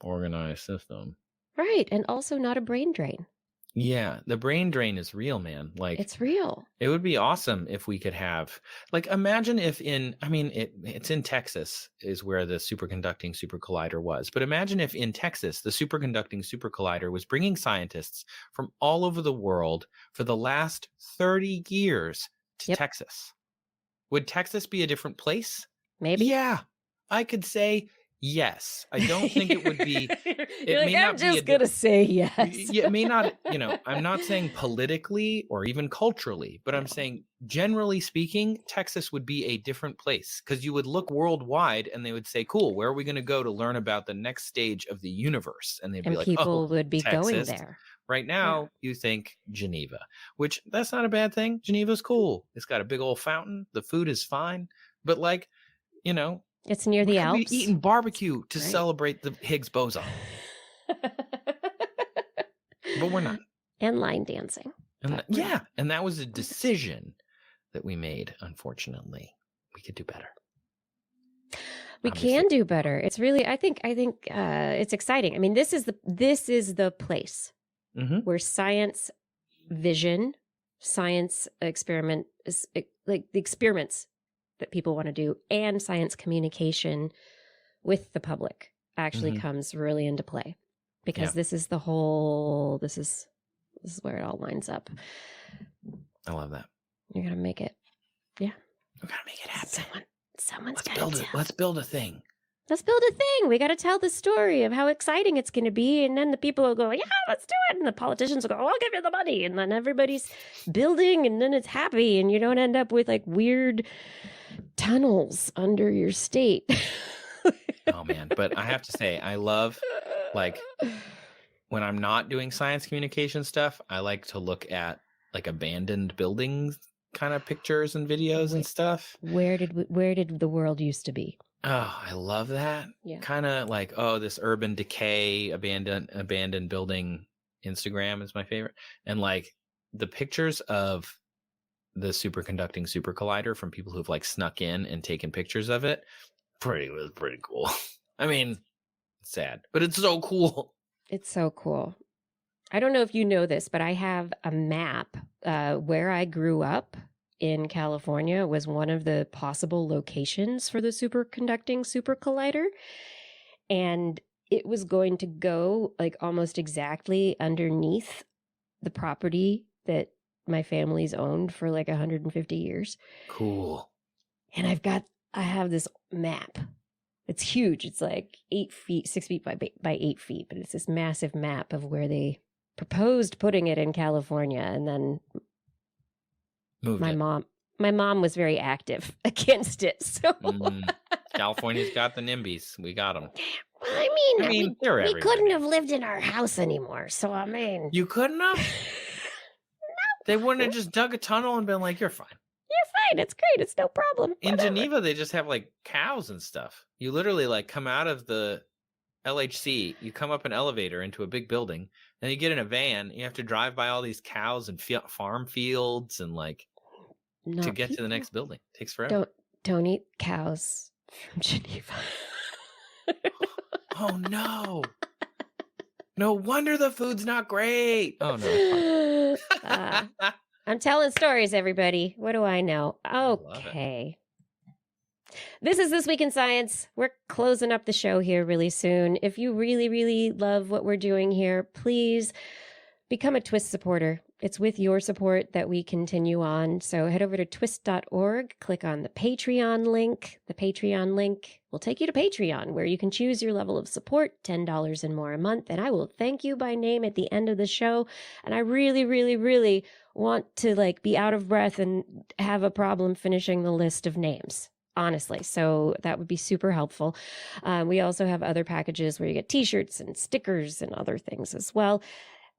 organized system. Right. And also not a brain drain. Yeah. The brain drain is real, man. Like it's real. It would be awesome if we could have, like, imagine if it's in Texas is where the superconducting super collider was. But imagine if in Texas, the superconducting super collider was bringing scientists from all over the world for the last 30 years to Texas. Would Texas be a different place? Maybe. Yeah, I could say yes. I don't think it would be. I'm just going to say yes. It may not, I'm not saying politically or even culturally, but I'm saying generally speaking, Texas would be a different place because you would look worldwide and they would say, cool, where are we going to go to learn about the next stage of the universe? And they'd be like, people would be Texas. Going there. Right now, you think Geneva, which that's not a bad thing. Geneva's cool. It's got a big old fountain. The food is fine. But like, it's near the Alps. Be eating barbecue to celebrate the Higgs boson. But we're not. And line dancing. And that was a decision that we made, unfortunately. We could do better. We can do better. It's really, I think it's exciting. I mean, this is the place where science vision, science experiment, like the experiments that people want to do, and science communication with the public actually comes really into play, because this is where it all lines up. I love that. You're gonna make it. Yeah, we're gonna make it happen. Someone's got to build it. Let's build a thing. Let's build a thing. We got to tell the story of how exciting it's going to be. And then the people will go, yeah, let's do it. And the politicians will go, I'll give you the money. And then everybody's building, and then it's happy. And you don't end up with like weird tunnels under your state. Oh, man. But I have to say, I love, like, when I'm not doing science communication stuff, I like to look at like abandoned buildings kind of pictures and videos and stuff. Where did the world used to be? Oh, I love that. Yeah. Kind of like, this urban decay, abandoned building Instagram is my favorite. And like the pictures of the superconducting super collider from people who've like snuck in and taken pictures of it. Was pretty cool. I mean, it's sad, but it's so cool. It's so cool. I don't know if you know this, but I have a map where I grew up in California was one of the possible locations for the superconducting super collider. And it was going to go like almost exactly underneath the property that my family's owned for like 150 years. Cool. And I have this map. It's huge. It's like 6 feet by 8 feet, but it's this massive map of where they proposed putting it in California. And then my mom was very active against it. So California's got the NIMBYs. We got them. I mean we couldn't have lived in our house anymore. So I mean, you couldn't have. They wouldn't have just dug a tunnel and been like, "You're fine. You're fine. It's great. It's no problem." In Geneva, they just have like cows and stuff. You literally like come out of the LHC, you come up an elevator into a big building, and you get in a van. You have to drive by all these cows and farm fields and like to get to the next building. It takes forever. Don't eat cows from Geneva. Oh no. No wonder the food's not great. Oh no. I'm telling stories, everybody. What do I know? Okay. This is This Week in Science. We're closing up the show here really soon. If you really, really love what we're doing here, please become a TWIS supporter. It's with your support that we continue on. So head over to twis.org, click on the Patreon link. The Patreon link will take you to Patreon, where you can choose your level of support, $10 and more a month. And I will thank you by name at the end of the show. And I really, really, really want to like be out of breath and have a problem finishing the list of names. Honestly. So that would be super helpful. We also have other packages where you get t-shirts and stickers and other things as well.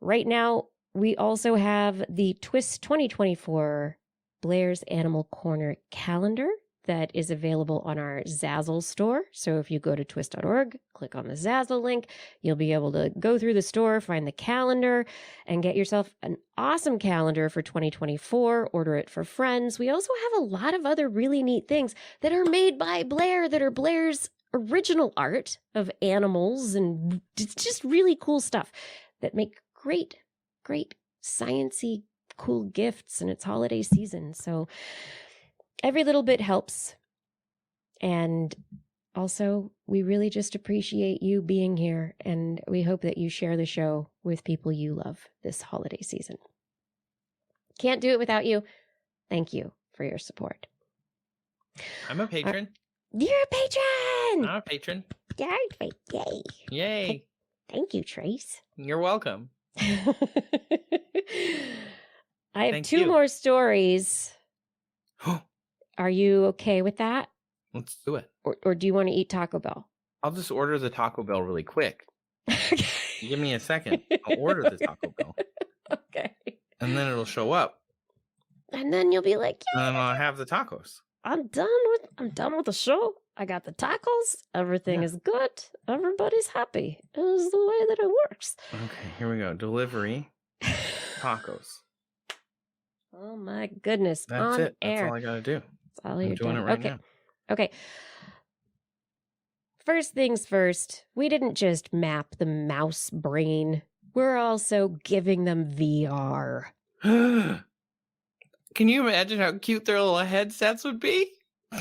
Right now, we also have the TWIS 2024 Blair's Animal Corner calendar that is available on our Zazzle store. So if you go to twis.org, click on the Zazzle link, you'll be able to go through the store, find the calendar, and get yourself an awesome calendar for 2024. Order it for friends. We also have a lot of other really neat things that are made by Blair, that are Blair's original art of animals, and it's just really cool stuff that make great science-y cool gifts, and it's holiday season. So every little bit helps. And also, we really just appreciate you being here, and we hope that you share the show with people you love this holiday season. Can't do it without you. Thank you for your support. I'm a patron. You're a patron! I'm a patron. Yay. Yay. Thank you, Trace. You're welcome. I have two more stories. Are you okay with that? Let's do it. Or do you want to eat Taco Bell? I'll just order the Taco Bell really quick. Give me a second. I'll order the Taco Bell. Okay. And then it'll show up. And then you'll be like, yeah, and then I'll have the tacos. I'm done with the show. I got the tacos. Everything is good. Everybody's happy. It is the way that it works. Okay, here we go. Delivery. Tacos. Oh my goodness. That's it. Air. That's all I gotta do. That's all I'm you're doing doing. it right now. Okay. First things first, we didn't just map the mouse brain. We're also giving them VR. Can you imagine how cute their little headsets would be?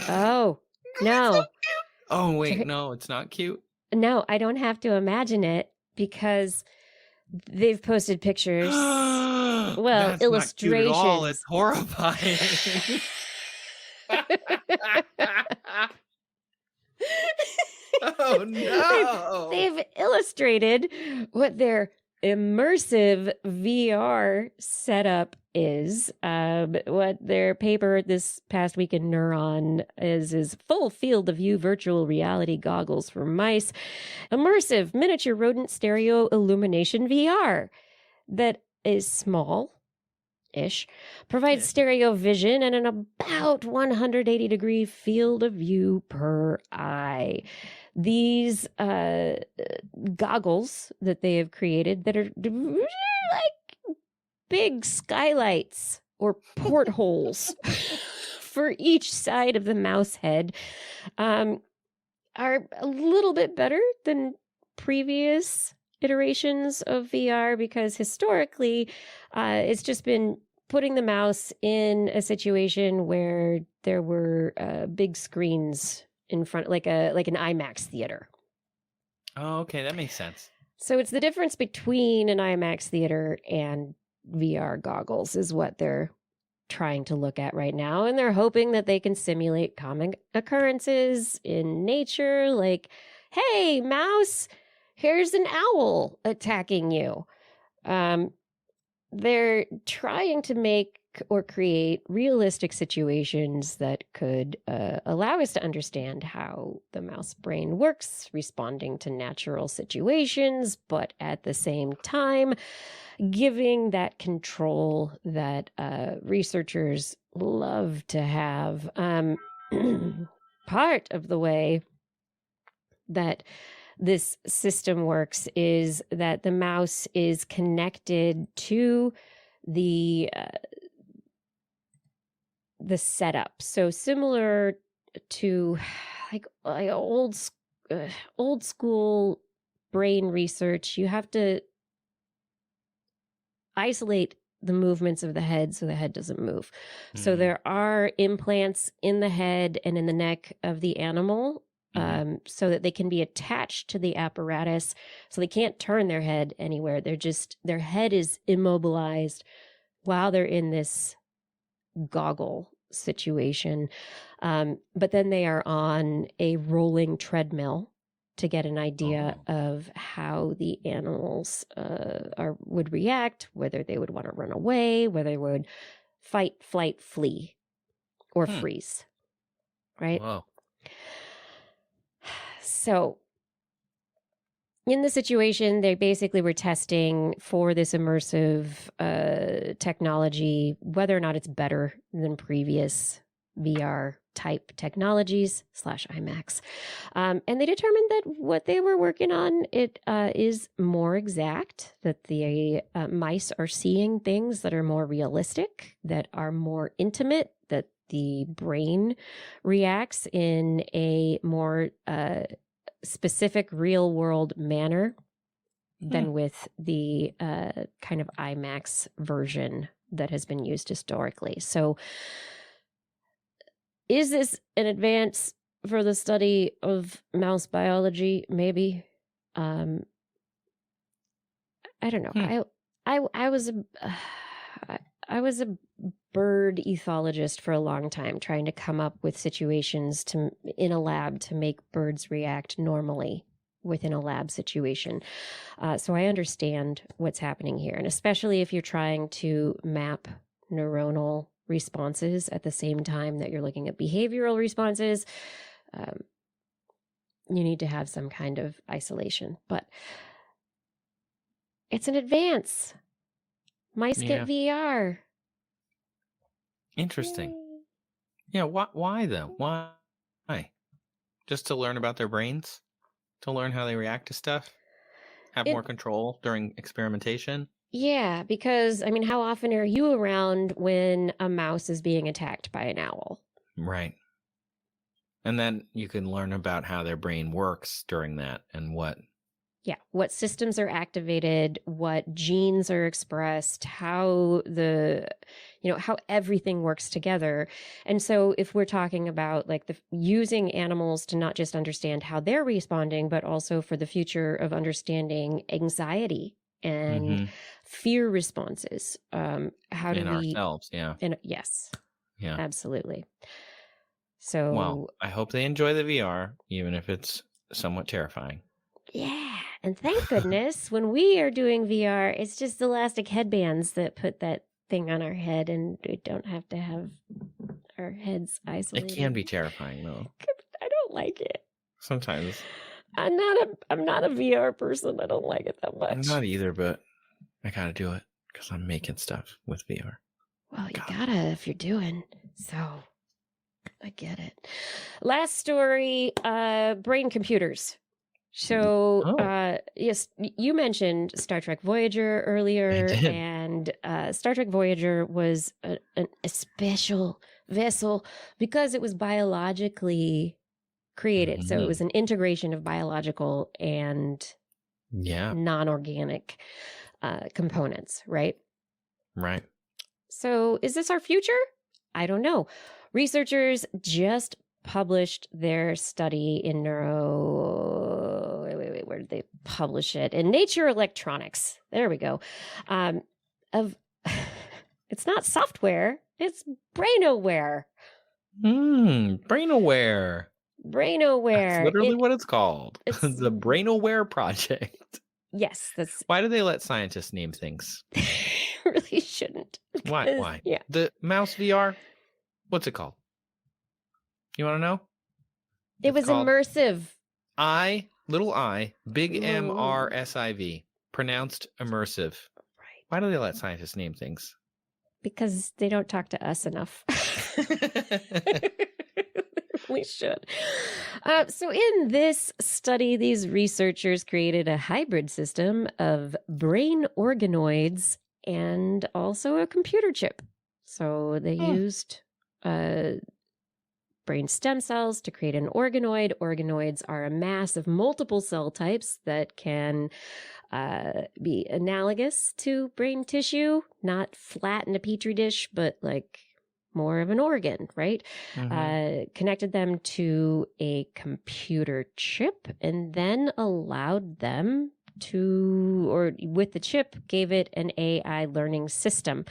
Oh, no. So oh, wait. No, it's not cute. No, I don't have to imagine it because they've posted pictures. Well, that's illustrations. Not cute at all. It's horrifying. Oh, no. They've illustrated what their immersive VR setup is. What their paper this past week in Neuron is full field of view virtual reality goggles for mice, immersive miniature rodent stereo illumination VR that is small ish, provides stereo vision and an about 180-degree field of view per eye. These goggles that they have created that are like big skylights or portholes for each side of the mouse head are a little bit better than previous iterations of VR because historically it's just been putting the mouse in a situation where there were big screens in front, like an IMAX theater. Oh, okay, that makes sense. So it's the difference between an IMAX theater and VR goggles is what they're trying to look at right now, and they're hoping that they can simulate common occurrences in nature, like, hey, mouse, here's an owl attacking you. They're trying to make or create realistic situations that could allow us to understand how the mouse brain works, responding to natural situations, but at the same time, giving that control that researchers love to have. Part of the way that this system works is that the mouse is connected to the setup. So similar to like old school brain research, you have to isolate the movements of the head so the head doesn't move. So there are implants in the head and in the neck of the animal so that they can be attached to the apparatus so they can't turn their head anywhere. Their head is immobilized while they're in this goggle situation. But then they are on a rolling treadmill to get an idea of how the animals would react, whether they would want to run away, whether they would fight, flight, flee, or freeze. Right? Whoa. So in the situation, they basically were testing for this immersive technology, whether or not it's better than previous VR type technologies / IMAX. And they determined that what they were working on, it is more exact, that the mice are seeing things that are more realistic, that are more intimate, that the brain reacts in a more specific real world manner than with the kind of IMAX version that has been used historically. So is this an advance for the study of mouse biology? Maybe. I don't know. I was a bird ethologist for a long time, trying to come up with situations in a lab to make birds react normally within a lab situation. So I understand what's happening here. And especially if you're trying to map neuronal responses at the same time that you're looking at behavioral responses, you need to have some kind of isolation. But it's an advance. Mice get VR. Interesting. Yay. Yeah. Why though? Why? Just to learn about their brains? To learn how they react to stuff? Have more control during experimentation? Yeah, because, I mean, how often are you around when a mouse is being attacked by an owl? Right. And then you can learn about how their brain works during that and what systems are activated, what genes are expressed, how how everything works together. And so if we're talking about like using animals to not just understand how they're responding, but also for the future of understanding anxiety and fear responses, how do we ourselves? Yeah. And yes. Yeah. Absolutely. So well, I hope they enjoy the VR, even if it's somewhat terrifying. Yeah. And thank goodness when we are doing VR, it's just elastic headbands that put that thing on our head and we don't have to have our heads isolated. It can be terrifying though. I don't like it. Sometimes. I'm not a VR person. I don't like it that much. I'm not either, but I gotta do it because I'm making stuff with VR. Well, you God. gotta if you're doing. So I get it. Last story, brain computers. So, Oh. yes, you mentioned Star Trek Voyager earlier, I did. and Star Trek Voyager was a special vessel because it was biologically created. So it was an integration of biological and Yeah. non-organic components, right? Right. So is this our future? I don't know. Researchers just published their study in where did they publish it? In Nature Electronics. There we go. Of it's not software, it's brainoware. Brainaware. Brainoware. That's literally what it's called. it's- The Brainaware Project. Yes, that's Why do they let scientists name things? really shouldn't. Why? because- Why? Yeah. The mouse VR? What's it called? You want to know? It It's was called immersive. little I, big Mm. MRSIV, pronounced immersive. Right. Why do they let scientists name things? Because they don't talk to us enough. We should. So in this study, these researchers created a hybrid system of brain organoids and also a computer chip. So they used brain stem cells to create an organoid. Organoids are a mass of multiple cell types that can be analogous to brain tissue, not flat in a petri dish, but like more of an organ, right? Connected them to a computer chip and then allowed them to, or with the chip, gave it an AI learning system.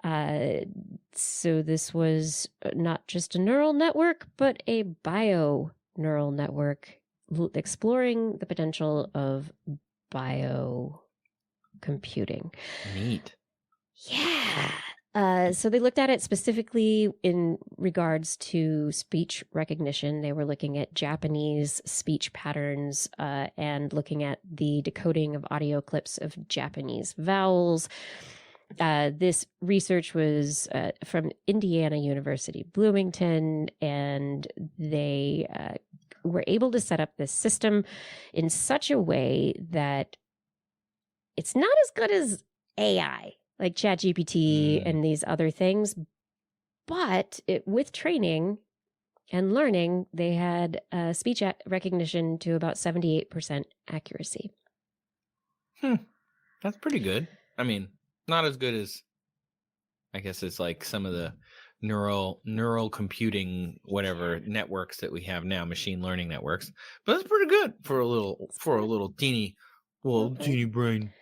So this was not just a neural network, but a bio neural network exploring the potential of bio computing. Neat. Yeah. So they looked at it specifically in regards to speech recognition. They were looking at Japanese speech patterns and looking at the decoding of audio clips of Japanese vowels. This research was from Indiana University, Bloomington, and they were able to set up this system in such a way that it's not as good as AI, like ChatGPT and these other things, but with training and learning, they had speech recognition to about 78% accuracy. That's pretty good. I mean, not as good as, I guess it's like some of the neural computing, whatever networks that we have now, machine learning networks, but it's pretty good for a little teeny brain.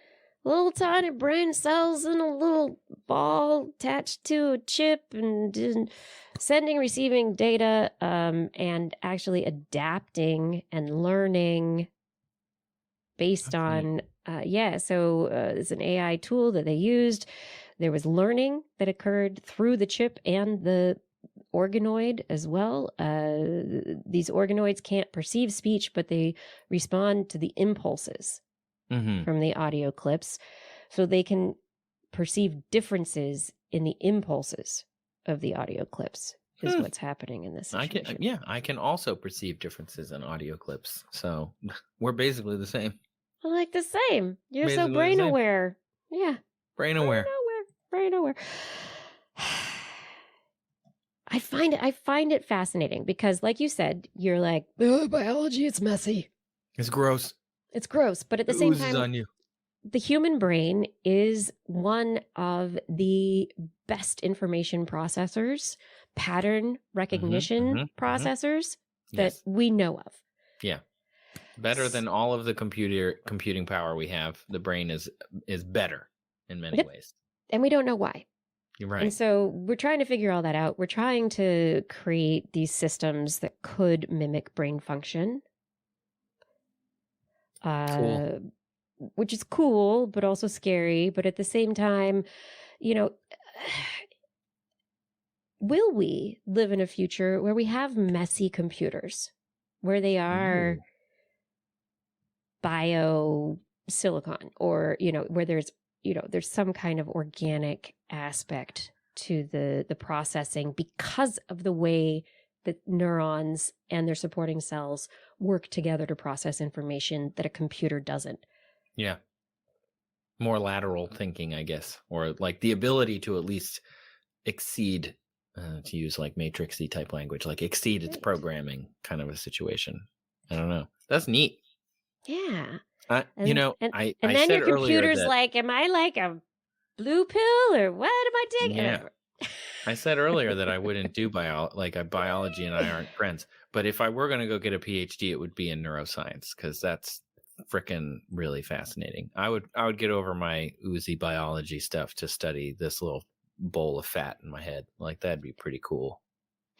Little tiny brain cells in a little ball attached to a chip and sending, receiving data, and actually adapting and learning based on, so it's an AI tool that they used. There was learning that occurred through the chip and the organoid as well. These organoids can't perceive speech, but they respond to the impulses from the audio clips. So they can perceive differences in the impulses of the audio clips is what's happening in this situation. I can also perceive differences in audio clips. So we're basically the same. I like the same. You're so Basically the brain same. aware. Yeah. Brain aware. Brain aware. I find it fascinating because, like you said, you're like, biology, it's messy. It's gross. It's gross, but at the It same oozes time, on you. the human brain is one of the best information processors, pattern recognition processors that we know of. Yeah. Better than all of the computing power we have. The brain is better in many ways. And we don't know why. You're right. And so we're trying to figure all that out. We're trying to create these systems that could mimic brain function. Cool. Which is cool, but also scary. But at the same time, will we live in a future where we have messy computers, where they are bio silicon, or, where there's some kind of organic aspect to the processing because of the way that neurons and their supporting cells work together to process information that a computer doesn't. Yeah. More lateral thinking, I guess, or like the ability to at least exceed, to use like matrixy type language, like exceed its Right. programming kind of a situation. I don't know. That's neat. Yeah. I And said then your earlier computer's that, like, am I like a blue pill or what am I taking? yeah, I said earlier that I wouldn't do biology and I aren't friends. But if I were going to go get a PhD, it would be in neuroscience because that's freaking really fascinating. I would get over my oozy biology stuff to study this little bowl of fat in my head. Like that'd be pretty cool.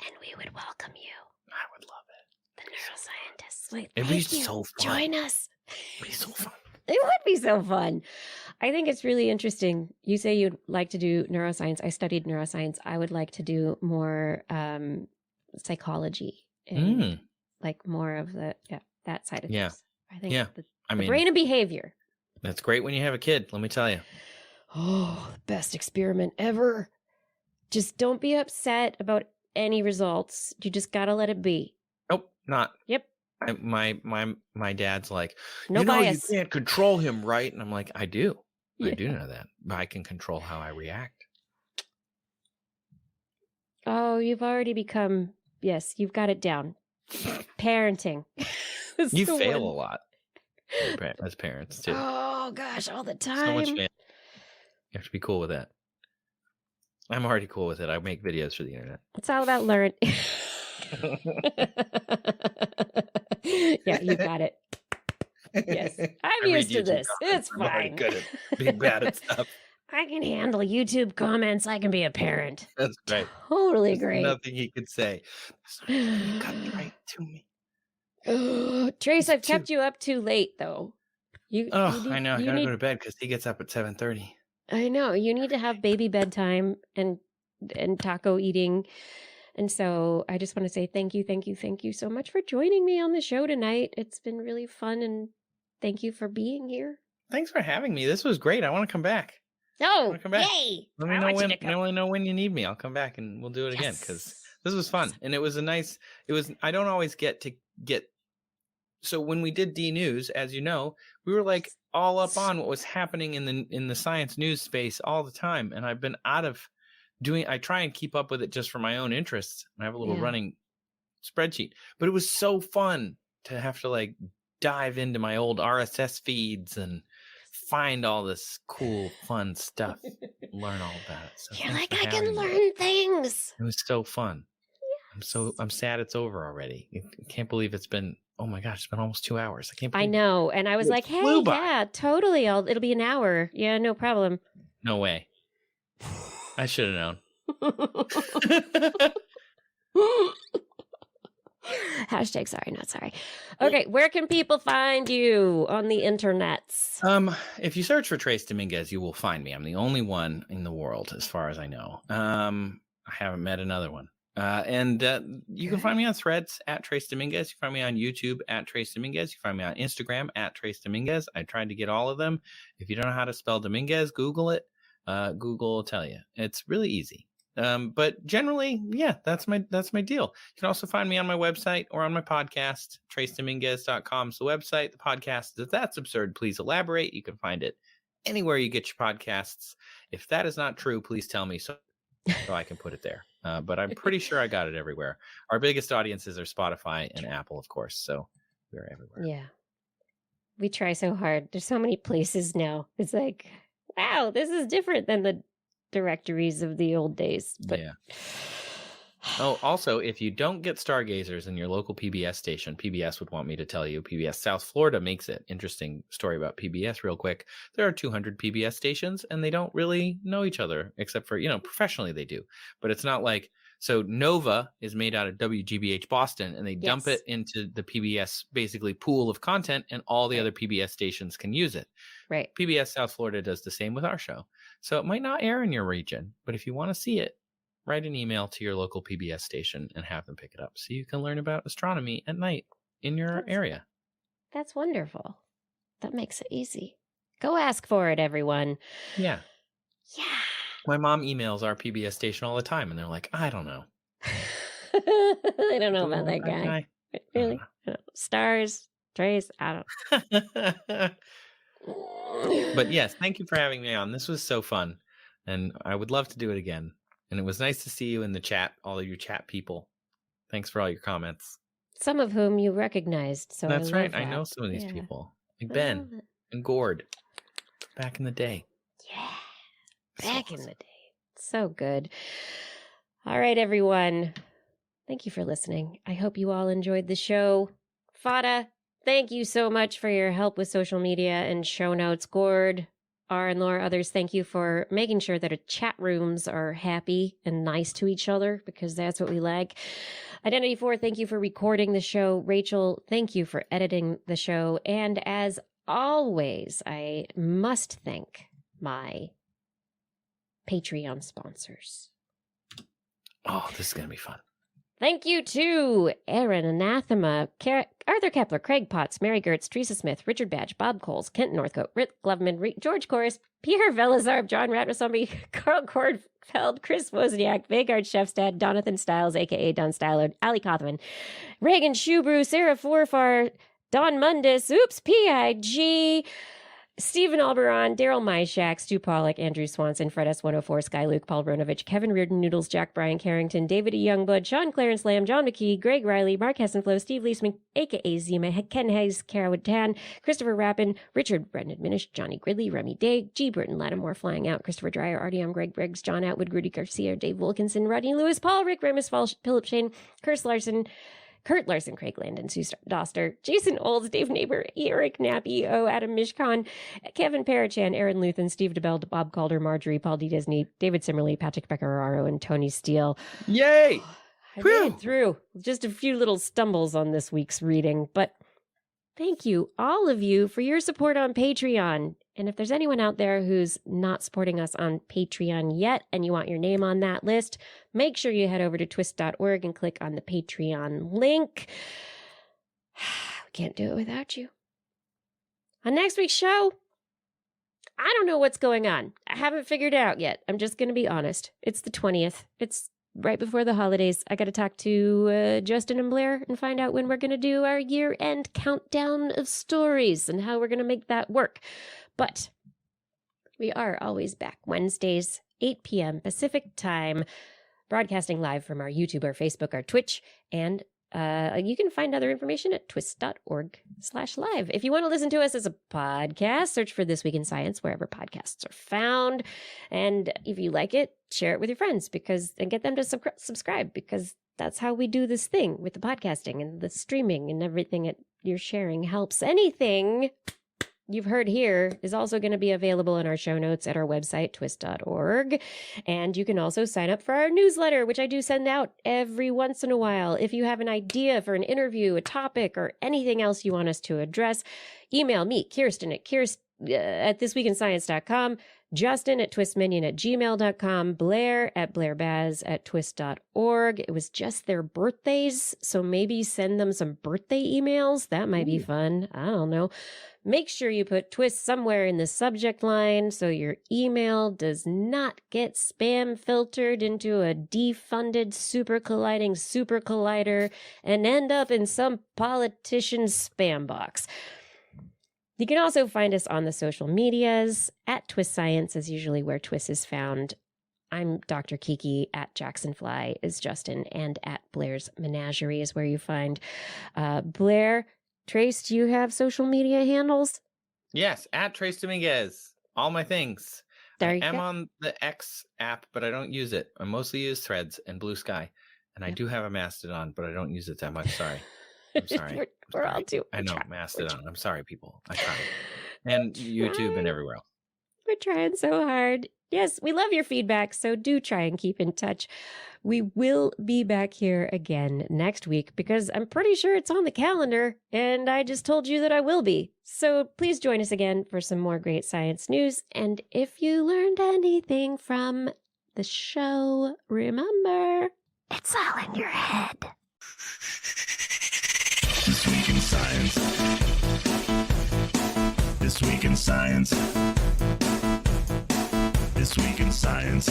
And we would welcome you. I would love it. The neuroscientists. Like, It'd be thank you. so fun. Join us. It'd be so fun. It would be so fun. I think it's really interesting. You say you'd like to do neuroscience. I studied neuroscience. I would like to do more psychology and like more of that side of things. I think the brain and behavior. That's great when you have a kid, let me tell you. Oh, best experiment ever. Just don't be upset about any results. You just got to let it be. Nope, not. Yep. My dad's like, no bias. You can't control him, right? And I'm like, I do. Yeah. I do know that. But I can control how I react. Oh, you've already become, yes, you've got it down. Parenting. You fail a lot as parents, too. Oh, gosh, all the time. So much fail. You have to be cool with that. I'm already cool with it. I make videos for the internet. It's all about learning. Yeah, you got it. Yes, I'm used to this. It's fine. I'm already good at being bad at stuff. I can handle YouTube comments. I can be a parent. That's right. Totally There's great. nothing he could say. You cut right to me. Trace, I've kept you up too late, though. I know. I gotta go to bed because he gets up at 7:30. I know. You need to have baby bedtime and taco eating. And so I just want to say thank you so much for joining me on the show tonight. It's been really fun, and thank you for being here. Thanks for having me. This was great. I want to come back. Oh, come back. Yay! Let me know when. Let me know when you need me. I'll come back and we'll do it again because this was fun and it was I don't always get. So when we did D News, as you know, we were like all up on what was happening in the science news space all the time, and I've been out of doing. I try and keep up with it just for my own interests. I have a little running spreadsheet, but it was so fun to have to like dive into my old RSS feeds and find all this cool, fun stuff, learn all about it. So you're like, I can learn things. It was so fun. Yes. I'm sad it's over already. I can't believe it's been. Oh my gosh, it's been almost 2 hours. I know, and I was like, hey, yeah, totally. It'll be an hour. Yeah, no problem. No way. I should have known. Hashtag sorry, not sorry. Okay, where can people find you on the internets? If you search for Trace Dominguez, you will find me. I'm the only one in the world, as far as I know. I haven't met another one. And you can find me on Threads at Trace Dominguez. You can find me on YouTube at Trace Dominguez. You can find me on Instagram at Trace Dominguez. I tried to get all of them. If you don't know how to spell Dominguez, Google it. Google will tell you. It's really easy. But generally, yeah, that's my deal. You can also find me on my website or on my podcast. TraceDominguez.com is the website. The podcast is If That's Absurd, Please Elaborate. You can find it anywhere you get your podcasts. If that is not true, please tell me so I can put it there. But I'm pretty sure I got it everywhere. Our biggest audiences are Spotify and Apple, of course. So we're everywhere. Yeah. We try so hard. There's so many places now. It's like, wow, this is different than the directories of the old days. But yeah. Oh, also, if you don't get Stargazers in your local PBS station, PBS would want me to tell you. PBS South Florida makes it. Interesting story about PBS real quick. There are 200 PBS stations and they don't really know each other except for, professionally they do. But it's not like, so Nova is made out of WGBH Boston and they dump it into the PBS basically pool of content and all the other PBS stations can use it. Right. PBS South Florida does the same with our show. So it might not air in your region, but if you want to see it, write an email to your local PBS station and have them pick it up so you can learn about astronomy at night in your area. That's wonderful. That makes it easy. Go ask for it, everyone. Yeah. Yeah. My mom emails our PBS station all the time, and they're like, I don't know. I don't know Do we about want that guy. I Really? I don't know. Stars, Trace, I don't don't know. But yes, thank you for having me on. This was so fun, and I would love to do it again. And it was nice to see you in the chat, all of you chat people. Thanks for all your comments. Some of whom you recognized. So That's I right. love I know that. some of these Yeah. people, like I Ben love it. and Gord, back in the day. Yeah. So Back in awesome. the day. So good. All right, everyone. Thank you for listening. I hope you all enjoyed the show. Fada, thank you so much for your help with social media and show notes. Gord, R and Laura, others, thank you for making sure that our chat rooms are happy and nice to each other, because that's what we like. Identity 4, thank you for recording the show. Rachel, thank you for editing the show. And as always, I must thank my Patreon sponsors. Oh, this is going to be fun. Thank you to Aaron Anathema, Arthur Kepler, Craig Potts, Mary Gertz, Teresa Smith, Richard Badge, Bob Coles, Kent Northcote, Rick Gloveman, George Corris, Pierre Velazar, John Ratmasomby, Carl Kornfeld, Chris Wozniak, Vagard Shefstad, Donathan Stiles, a.k.a. Don Styler, Ali Cothman, Reagan Shubrew, Sarah Forfar, Don Mundus, Oops, P.I.G., Stephen Alberon, Daryl Myshak, Stu Pollock, Andrew Swanson, Fred S104, Sky Luke, Paul Ronovich, Kevin Reardon Noodles, Jack Bryan Carrington, David E. Youngblood, Sean Clarence Lamb, John McKee, Greg Riley, Mark Hessenflow, Steve Leisman, a.k.a. Zima, Ken Hayes, Kara Tan, Christopher Rappin, Richard Brendan Minish, Johnny Gridley, Remy Day, G. Burton Lattimore, Flying Out, Christopher Dreyer, Artyom, Greg Briggs, John Atwood, Rudy Garcia, Dave Wilkinson, Rodney Lewis, Paul Rick, Remus Fall, Philip Shane, Kurt Larson, Craig Landon, Sue Doster, Jason Olds, Dave Neighbor, Eric Nappy, Adam Mishkon, Kevin Parachan, Aaron Luthen, Steve DeBell, Bob Calder, Marjorie, Paul D. Disney, David Simmerly, Patrick Pecoraro, and Tony Steele. Yay! I made it through. Just a few little stumbles on this week's reading, but thank you, all of you, for your support on Patreon. And if there's anyone out there who's not supporting us on Patreon yet and you want your name on that list, make sure you head over to TWIS.org and click on the Patreon link. We can't do it without you. On next week's show, I don't know what's going on. I haven't figured it out yet. I'm just going to be honest. It's the 20th. It's right before the holidays. I got to talk to Justin and Blair and find out when we're going to do our year-end countdown of stories and how we're going to make that work. But we are always back Wednesdays, 8 p.m. Pacific time, broadcasting live from our YouTube, our Facebook, our Twitch, and you can find other information at twist.org/live. If you want to listen to us as a podcast, search for This Week in Science wherever podcasts are found. And if you like it, share it with your friends and get them to subscribe, because that's how we do this thing with the podcasting and the streaming, and everything that you're sharing helps. Anything you've heard here is also going to be available in our show notes at our website, twist.org. And you can also sign up for our newsletter, which I do send out every once in a while. If you have an idea for an interview, a topic, or anything else you want us to address, email me, Kirsten at thisweekinscience.com, Justin at twistminion@gmail.com, Blair at blairbaz@twist.org. It was just their birthdays, so maybe send them some birthday emails. That might be fun. I don't know. Make sure you put TWIS somewhere in the subject line so your email does not get spam filtered into a defunded super colliding super collider and end up in some politician's spam box. You can also find us on the social medias. At TWIS Science is usually where TWIS is found. I'm Dr. Kiki. At Jacksonfly is Justin, and at Blair's Menagerie is where you find Blair. Trace, do you have social media handles? Yes, at Trace Dominguez. All my things. There you I am go. on the X app, but I don't use it. I mostly use Threads and Blue Sky. And I do have a Mastodon, but I don't use it that much. Sorry. I'm sorry. We're all too. I know, Mastodon. I'm sorry, people. I try. And YouTube and everywhere else. We're trying so hard. Yes, we love your feedback, so do try and keep in touch. We will be back here again next week because I'm pretty sure it's on the calendar, and I just told you that I will be. So please join us again for some more great science news. And if you learned anything from the show, remember, it's all in your head. This Week in Science. This Week in Science. This Week in Science.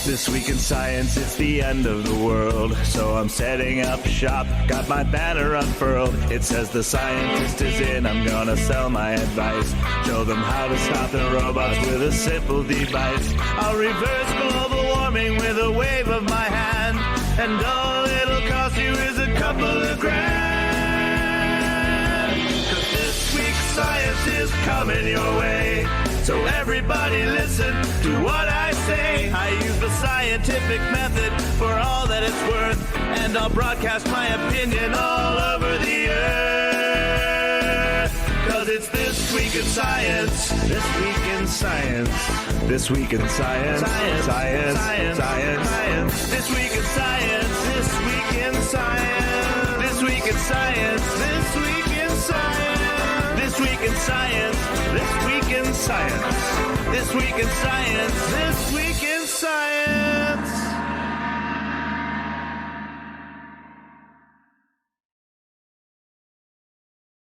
This Week in Science, it's the end of the world. So I'm setting up shop, got my banner unfurled. It says the scientist is in, I'm gonna sell my advice. Show them how to stop the robots with a simple device. I'll reverse global warming with a wave of my hand. And all it'll cost you is a couple of grand. 'Cause this week's science is coming your way. So everybody listen to what I say. I use the scientific method for all that it's worth. And I'll broadcast my opinion all over the earth. 'Cause it's This Week in Science. This Week in Science. This Week in Science. Science. Science. Science. Science. Science. This Week in Science. This Week in Science. This Week in Science. This Week in Science. This Week in Science. This Week in Science. This Week in Science. This Week in Science.